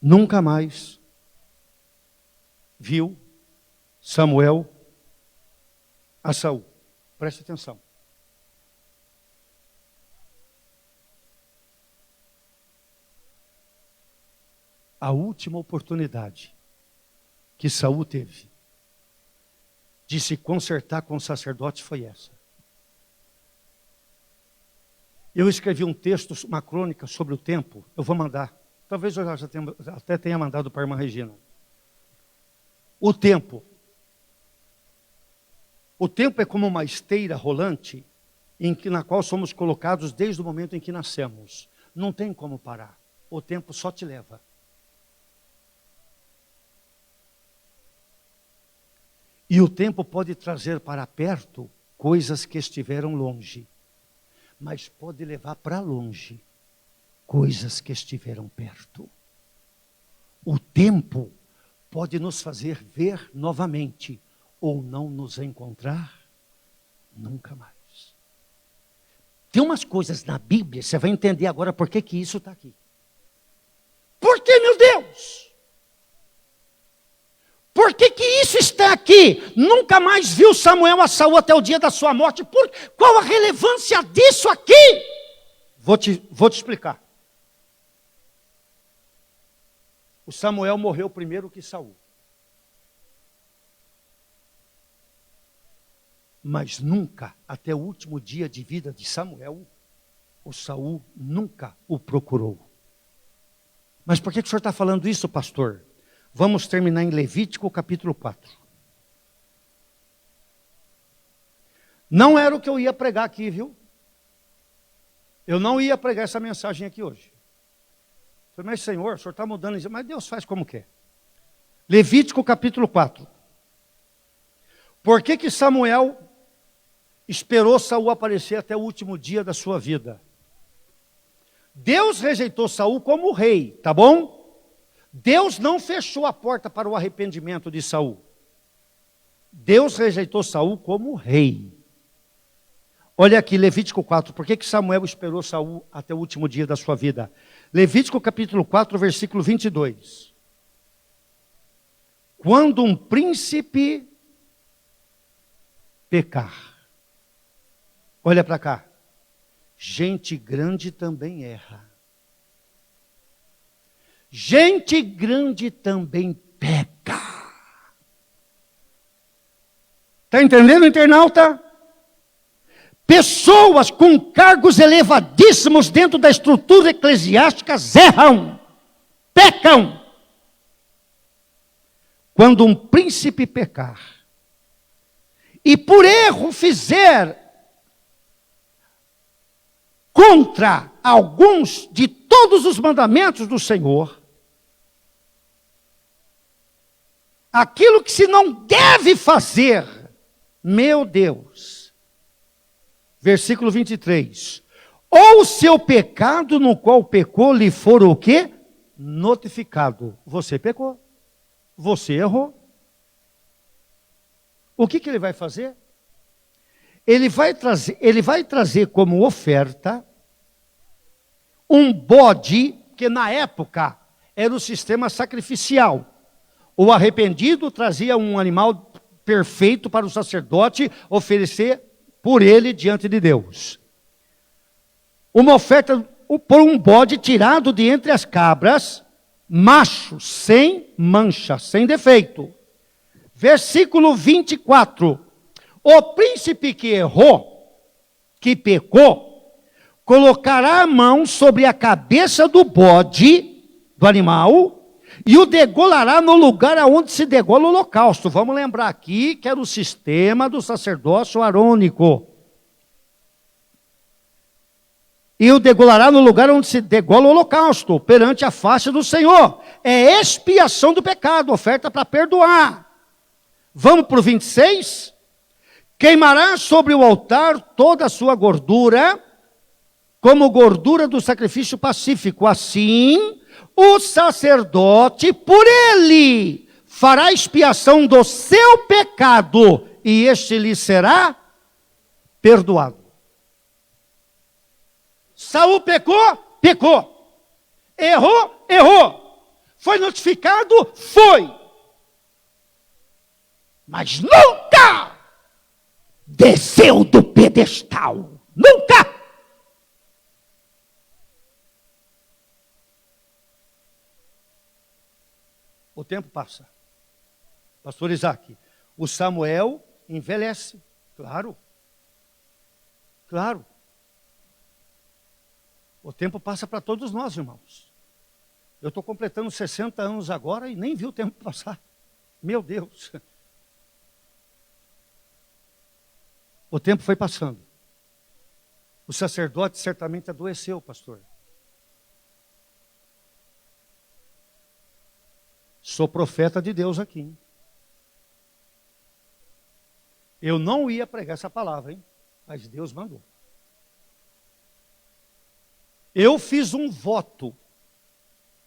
Nunca mais viu Samuel a Saul. Preste atenção. A última oportunidade que Saul teve de se consertar com o sacerdote foi essa. Eu escrevi um texto, uma crônica sobre o tempo, eu vou mandar. Talvez eu até tenha mandado para a irmã Regina. O tempo é como uma esteira rolante na qual somos colocados desde o momento em que nascemos. Não tem como parar. O tempo só te leva. E o tempo pode trazer para perto coisas que estiveram longe, mas pode levar para longe coisas que estiveram perto. O tempo pode nos fazer ver novamente ou não nos encontrar nunca mais. Tem umas coisas na Bíblia, você vai entender agora por que isso está aqui. Por que, meu Deus? Por que isso está aqui? Nunca mais viu Samuel a Saul até o dia da sua morte. Qual a relevância disso aqui? Vou te explicar. O Samuel morreu primeiro que Saul. Mas nunca, até o último dia de vida de Samuel, o Saul nunca o procurou. Mas por que o senhor está falando isso, pastor? Vamos terminar em Levítico capítulo 4. Não era o que eu ia pregar aqui, viu? Eu não ia pregar essa mensagem aqui hoje. Eu falei, mas Senhor, o senhor está mudando isso. Mas Deus faz como quer. Levítico capítulo 4. Por que Samuel esperou Saul aparecer até o último dia da sua vida. Deus rejeitou Saul como rei, tá bom? Deus não fechou a porta para o arrependimento de Saul. Deus rejeitou Saul como rei. Olha aqui, Levítico 4. Por que Samuel esperou Saul até o último dia da sua vida? Levítico capítulo 4, versículo 22. Quando um príncipe pecar, olha para cá, gente grande também erra. Gente grande também peca. Está entendendo, internauta? Pessoas com cargos elevadíssimos dentro da estrutura eclesiástica erram, pecam. Quando um príncipe pecar, e por erro fizer contra alguns de todos os mandamentos do Senhor, aquilo que se não deve fazer, meu Deus, versículo 23, ou o seu pecado no qual pecou lhe for o quê? Notificado. Você pecou, você errou. O que ele vai fazer? Ele vai trazer como oferta um bode, que na época era o sistema sacrificial. O arrependido trazia um animal perfeito para o sacerdote oferecer por ele diante de Deus. Uma oferta por um bode tirado de entre as cabras, macho, sem mancha, sem defeito. Versículo 24. O príncipe que errou, que pecou, colocará a mão sobre a cabeça do bode, do animal, e o degolará no lugar aonde se degola o holocausto. Vamos lembrar aqui que era o sistema do sacerdócio arônico. E o degolará no lugar onde se degola o holocausto, perante a face do Senhor. É expiação do pecado, oferta para perdoar. Vamos para o 26? Queimará sobre o altar toda a sua gordura, como gordura do sacrifício pacífico. Assim, o sacerdote, por ele, fará expiação do seu pecado, e este lhe será perdoado. Saul pecou? Pecou. Errou? Errou. Foi notificado? Foi. Mas nunca desceu do pedestal. Nunca. O tempo passa. Pastor Isaac, o Samuel envelhece. Claro. Claro. O tempo passa para todos nós, irmãos. Eu estou completando 60 anos agora e nem vi o tempo passar. Meu Deus. O tempo foi passando. O sacerdote certamente adoeceu, pastor. Sou profeta de Deus aqui. Hein? Eu não ia pregar essa palavra, hein? Mas Deus mandou. Eu fiz um voto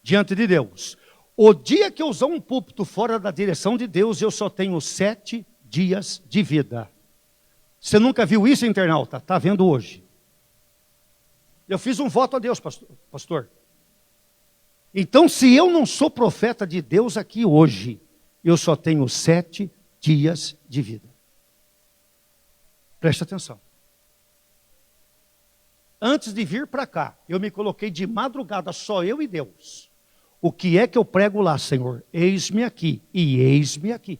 diante de Deus. O dia que eu usar um púlpito fora da direção de Deus, eu só tenho 7 dias de vida. Você nunca viu isso, internauta? Está vendo hoje. Eu fiz um voto a Deus, pastor. Então, se eu não sou profeta de Deus aqui hoje, eu só tenho 7 dias de vida. Preste atenção. Antes de vir para cá, eu me coloquei de madrugada, só eu e Deus. O que é que eu prego lá, Senhor? Eis-me aqui e eis-me aqui.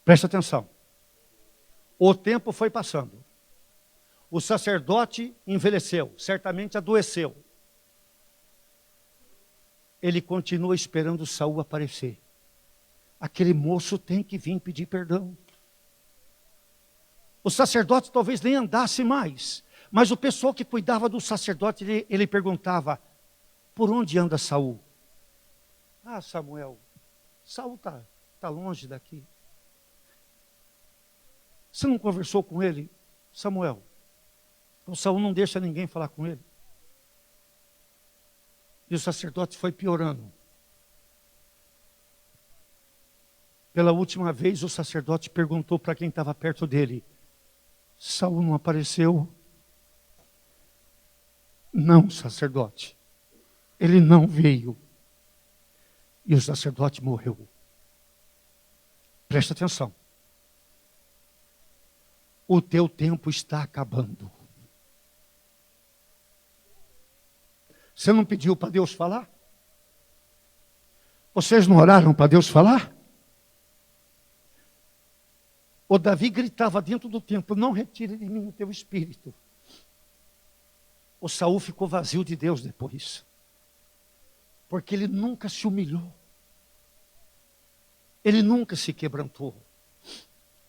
Preste atenção. O tempo foi passando. O sacerdote envelheceu, certamente adoeceu. Ele continua esperando Saul aparecer. Aquele moço tem que vir pedir perdão. O sacerdote talvez nem andasse mais, mas o pessoal que cuidava do sacerdote, ele perguntava, por onde anda Saul? Ah, Samuel, Saul está longe daqui. Você não conversou com ele, Samuel? O Saul não deixa ninguém falar com ele. E o sacerdote foi piorando. Pela última vez, o sacerdote perguntou para quem estava perto dele: Saul não apareceu? Não, sacerdote. Ele não veio. E o sacerdote morreu. Presta atenção. O teu tempo está acabando. Você não pediu para Deus falar? Vocês não oraram para Deus falar? O Davi gritava dentro do templo: não retire de mim o teu espírito. O Saul ficou vazio de Deus depois. Porque ele nunca se humilhou. Ele nunca se quebrantou.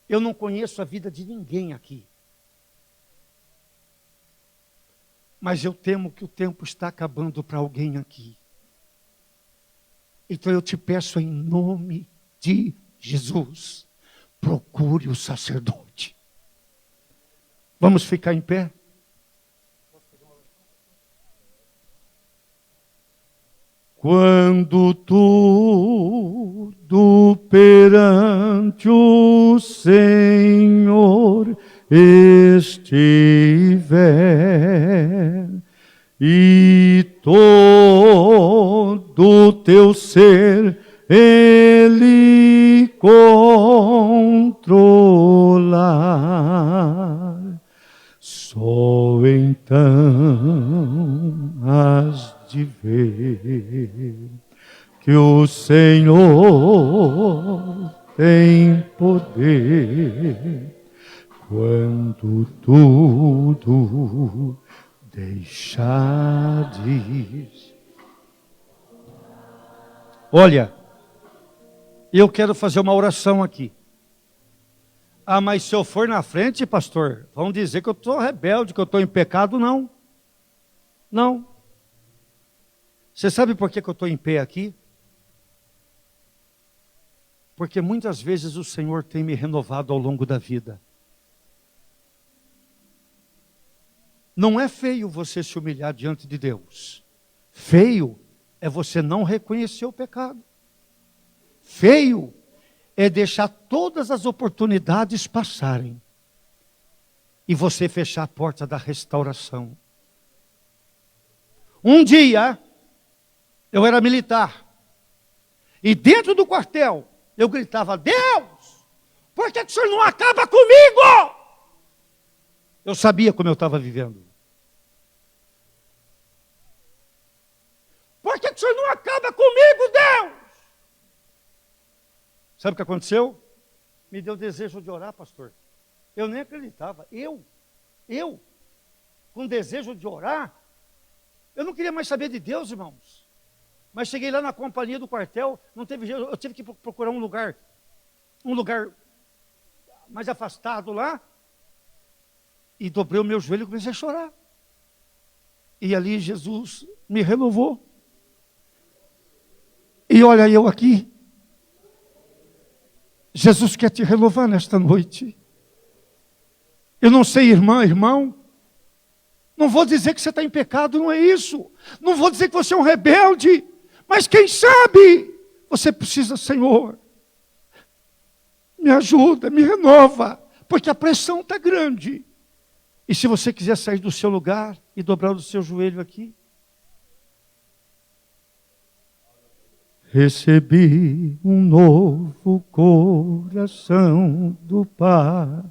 Eu não conheço a vida de ninguém aqui. Mas eu temo que o tempo está acabando para alguém aqui. Então eu te peço em nome de Jesus, procure o sacerdote. Vamos ficar em pé? Quando tudo perante o Senhor estiver, e todo teu ser Ele controlar, só então has de ver que o Senhor tem poder. Quando tudo deixares. Olha, eu quero fazer uma oração aqui. Ah, mas se eu for na frente, pastor, vão dizer que eu estou rebelde, que eu estou em pecado. Não. Não. Você sabe por que eu estou em pé aqui? Porque muitas vezes o Senhor tem me renovado ao longo da vida. Não é feio você se humilhar diante de Deus. Feio é você não reconhecer o pecado. Feio é deixar todas as oportunidades passarem e você fechar a porta da restauração. Um dia, eu era militar e dentro do quartel eu gritava: Deus, por que o Senhor não acaba comigo? Eu sabia como eu estava vivendo. Por que o Senhor não acaba comigo, Deus? Sabe o que aconteceu? Me deu desejo de orar, pastor. Eu nem acreditava. Eu, com desejo de orar, eu não queria mais saber de Deus, irmãos. Mas cheguei lá na companhia do quartel, não teve jeito, eu tive que procurar um lugar mais afastado lá. E dobrei o meu joelho e comecei a chorar. E ali Jesus me renovou. E olha eu aqui. Jesus quer te renovar nesta noite. Eu não sei, irmã, irmão. Não vou dizer que você está em pecado, não é isso. Não vou dizer que você é um rebelde. Mas quem sabe, você precisa, Senhor, me ajuda, me renova. Porque a pressão está grande. E se você quiser sair do seu lugar e dobrar o seu joelho aqui. Recebi um novo coração do Pai,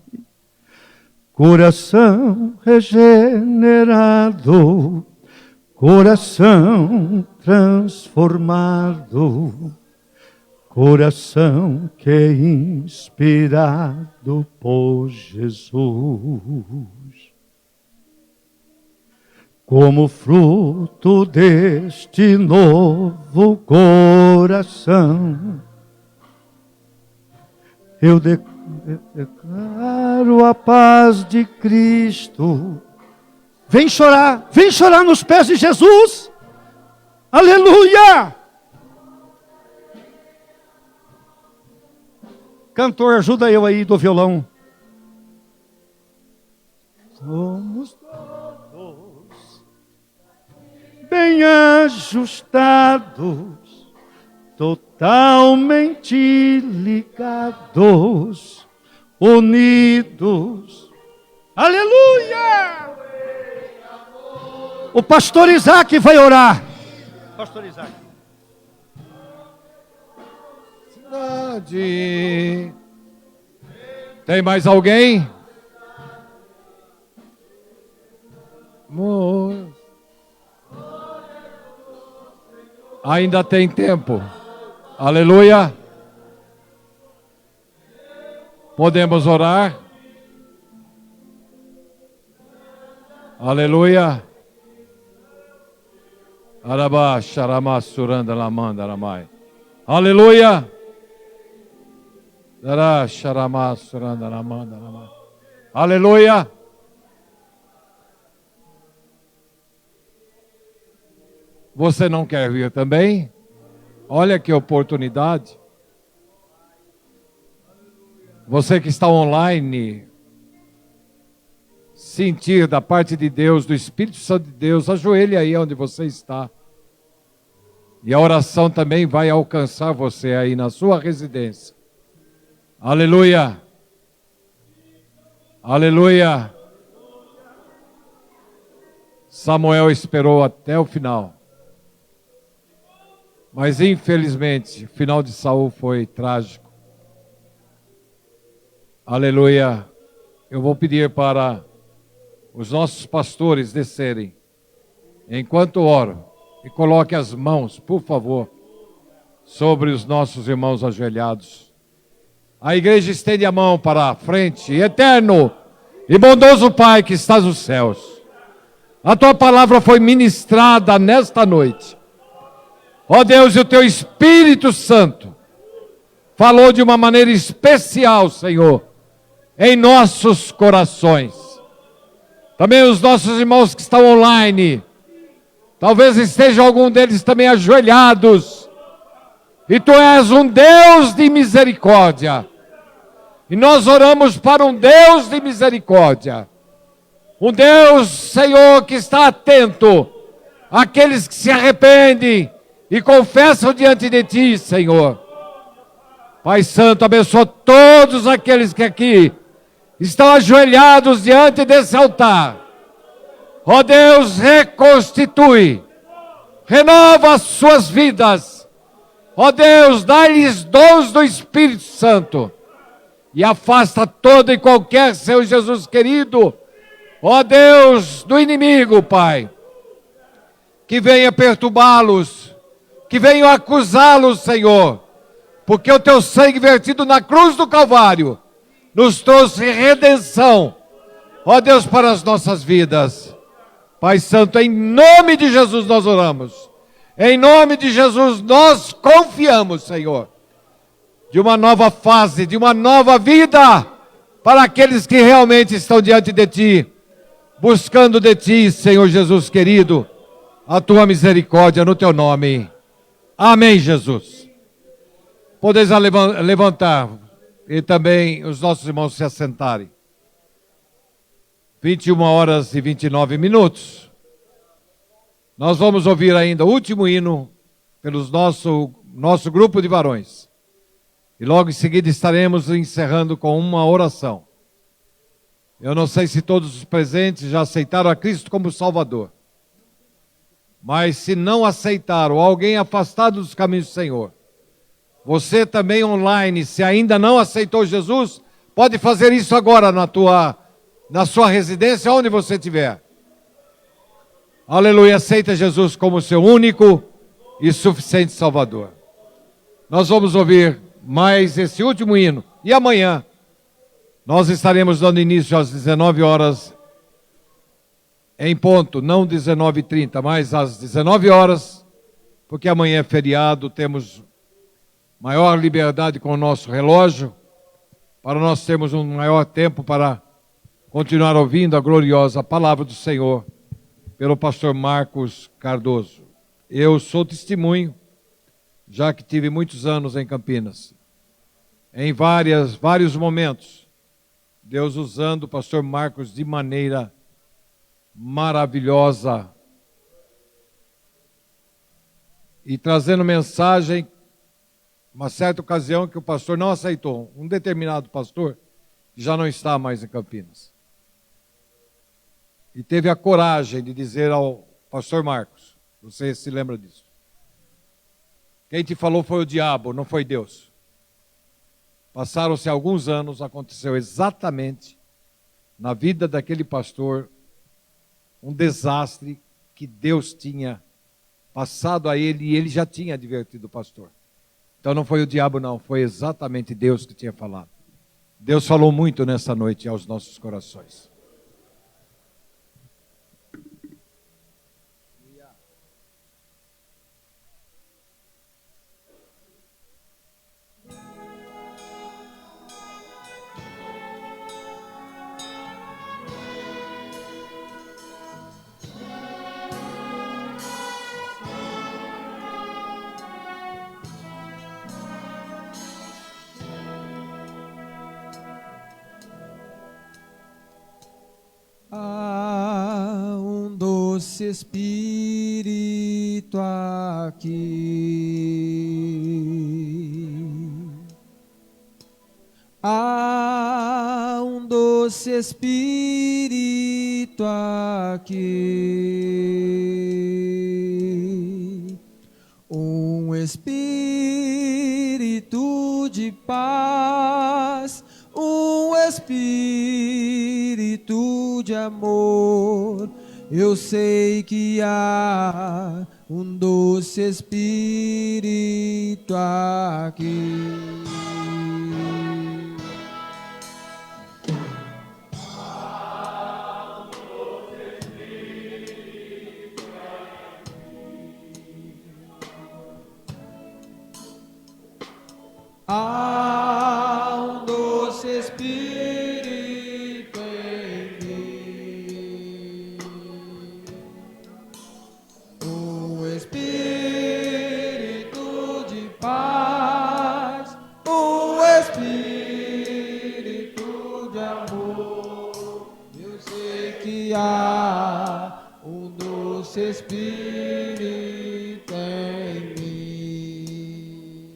coração regenerado, coração transformado, coração que é inspirado por Jesus. Como fruto deste novo coração, eu declaro a paz de Cristo. Vem chorar nos pés de Jesus. Aleluia! Cantor, ajuda eu aí do violão. Somos todos bem ajustados, totalmente ligados, unidos. Aleluia! O pastor Isaac vai orar. Pastor Isaac. Cidade. Tem mais alguém? Ainda tem tempo. Aleluia. Podemos orar. Aleluia. Arabá, xaramá, suranda, lamanda, ramai. Aleluia. Dará, xaramá, suranda, lamanda, ramai. Aleluia. Você não quer vir também? Olha que oportunidade. Você que está online, sentir da parte de Deus, do Espírito Santo de Deus, ajoelhe aí onde você está. E a oração também vai alcançar você aí na sua residência. Aleluia. Aleluia. Samuel esperou até o final. Mas infelizmente, o final de Saul foi trágico. Aleluia. Eu vou pedir para os nossos pastores descerem, enquanto oro, e coloque as mãos, por favor, sobre os nossos irmãos ajoelhados. A igreja estende a mão para a frente. Eterno e bondoso Pai que estás nos céus, a tua palavra foi ministrada nesta noite. Ó Deus, e o teu Espírito Santo falou de uma maneira especial, Senhor, em nossos corações. Também os nossos irmãos que estão online, talvez esteja algum deles também ajoelhados. E tu és um Deus de misericórdia. E nós oramos para um Deus de misericórdia. Um Deus, Senhor, que está atento àqueles que se arrependem e confessam diante de ti, Senhor. Pai Santo, abençoa todos aqueles que aqui estão ajoelhados diante desse altar. Ó Deus, reconstitui, renova as suas vidas. Ó Deus, dá-lhes dons do Espírito Santo e afasta todo e qualquer, Senhor Jesus querido, ó Deus, do inimigo, Pai, que venha perturbá-los, que venham acusá-los, Senhor, porque o teu sangue vertido na cruz do Calvário nos trouxe redenção, ó Deus, para as nossas vidas. Pai Santo, em nome de Jesus nós oramos, em nome de Jesus nós confiamos, Senhor, de uma nova fase, de uma nova vida, para aqueles que realmente estão diante de Ti, buscando de Ti, Senhor Jesus querido, a Tua misericórdia no Teu nome. Amém, Jesus. Podeis levantar e também os nossos irmãos se assentarem. 21h29. Nós vamos ouvir ainda o último hino pelo nosso grupo de varões. E logo em seguida estaremos encerrando com uma oração. Eu não sei se todos os presentes já aceitaram a Cristo como Salvador. Mas se não aceitaram, alguém afastado dos caminhos do Senhor, você também online, se ainda não aceitou Jesus, pode fazer isso agora na sua residência, onde você estiver. Aleluia, aceita Jesus como seu único e suficiente Salvador. Nós vamos ouvir mais esse último hino. E amanhã, nós estaremos dando início às 19h em ponto, não 19h30, mas às 19h, porque amanhã é feriado, temos maior liberdade com o nosso relógio, para nós termos um maior tempo para continuar ouvindo a gloriosa palavra do Senhor, pelo pastor Marcos Cardoso. Eu sou testemunho, já que tive muitos anos em Campinas, em vários momentos, Deus usando o pastor Marcos de maneira maravilhosa e trazendo mensagem. Uma certa ocasião que o pastor não aceitou, um determinado pastor já não está mais em Campinas. E teve a coragem de dizer ao pastor Marcos, você se lembra disso? Quem te falou foi o diabo, não foi Deus. Passaram-se alguns anos, aconteceu exatamente na vida daquele pastor um desastre que Deus tinha passado a ele e ele já tinha advertido o pastor. Então não foi o diabo não, foi exatamente Deus que tinha falado. Deus falou muito nessa noite aos nossos corações. Há um doce Espírito aqui. Há um doce Espírito aqui. Um Espírito de paz, um Espírito de amor. Eu sei que há um doce Espírito aqui. Há um doce Espírito em mim, um Espírito de paz, um Espírito de amor. Eu sei que há um doce Espírito em mim.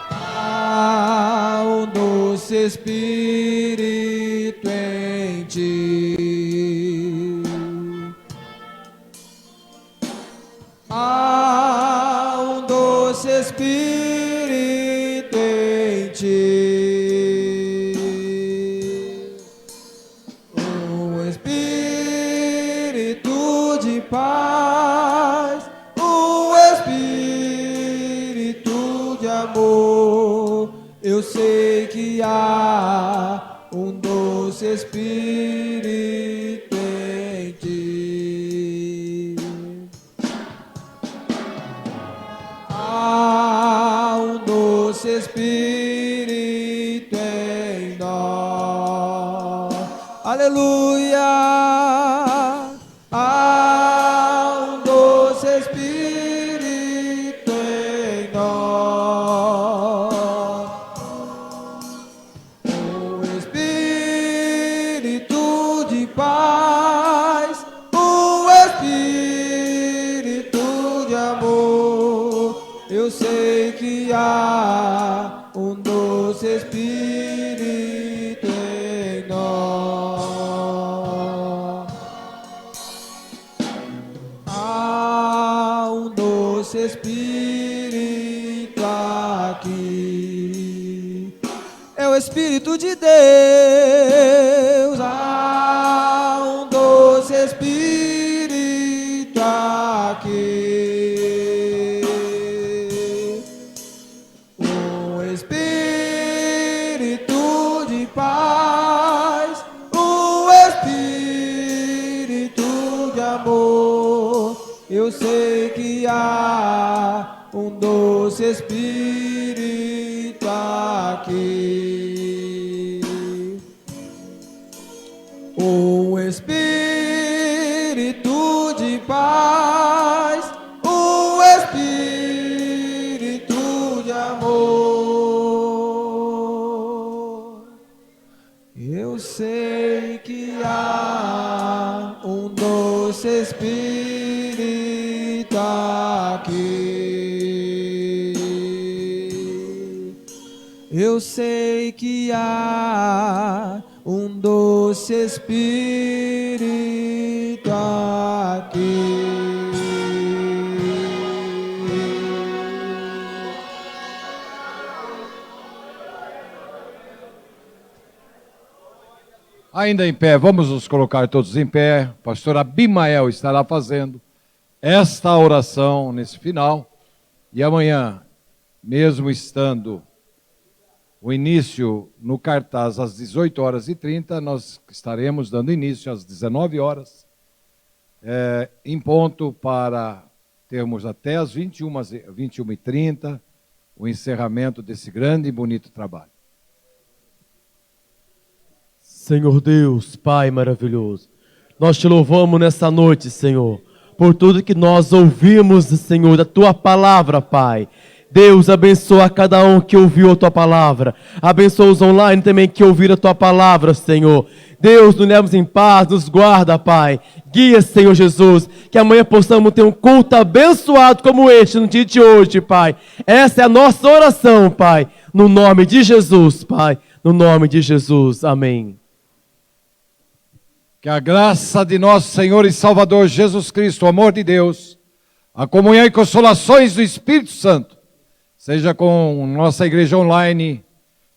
Há um doce Espírito em ti. Há um doce Espírito em ti. Um Espírito de paz, um Espírito de amor. Eu sei que há um doce Espírito em ti. Há um doce Espírito em nós. Aleluia! Há um doce Espírito em nós. Um Espírito de paz, um Espírito de amor. Eu sei que há um doce Espírito em nós. Há um doce Espírito aqui. É o Espírito de Deus. Há um doce Espírito aqui. Um Espírito de paz, um Espírito de amor. Eu sei que há um doce Espírito aqui. Um Espírito de paz, um Espírito Eu sei que há um doce Espírito aqui. Eu sei que há um doce Espírito aqui. Ainda em pé, vamos nos colocar todos em pé. O pastor Abimael estará fazendo esta oração nesse final. E amanhã, mesmo estando o início no cartaz às 18h30, nós estaremos dando início às 19 horas, em ponto, para termos até às 21h30 o encerramento desse grande e bonito trabalho. Senhor Deus, Pai maravilhoso, nós te louvamos nessa noite, Senhor, por tudo que nós ouvimos, Senhor, da Tua palavra, Pai. Deus, abençoa cada um que ouviu a Tua palavra. Abençoa os online também que ouviram a Tua palavra, Senhor. Deus, nos levamos em paz, nos guarda, Pai. Guia, Senhor Jesus, que amanhã possamos ter um culto abençoado como este no dia de hoje, Pai. Essa é a nossa oração, Pai. No nome de Jesus, Pai. No nome de Jesus. Amém. Que a graça de nosso Senhor e Salvador Jesus Cristo, o amor de Deus, a comunhão e consolações do Espírito Santo, seja com nossa igreja online,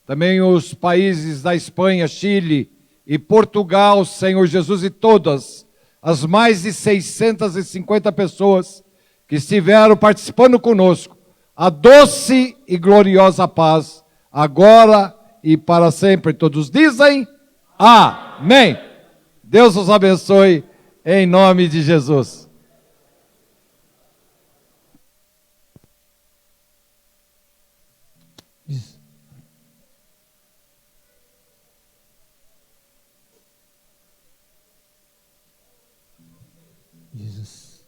também os países da Espanha, Chile e Portugal, Senhor Jesus, e todas as mais de 650 pessoas que estiveram participando conosco, a doce e gloriosa paz, agora e para sempre. Todos dizem amém. Deus os abençoe, em nome de Jesus. Jesus.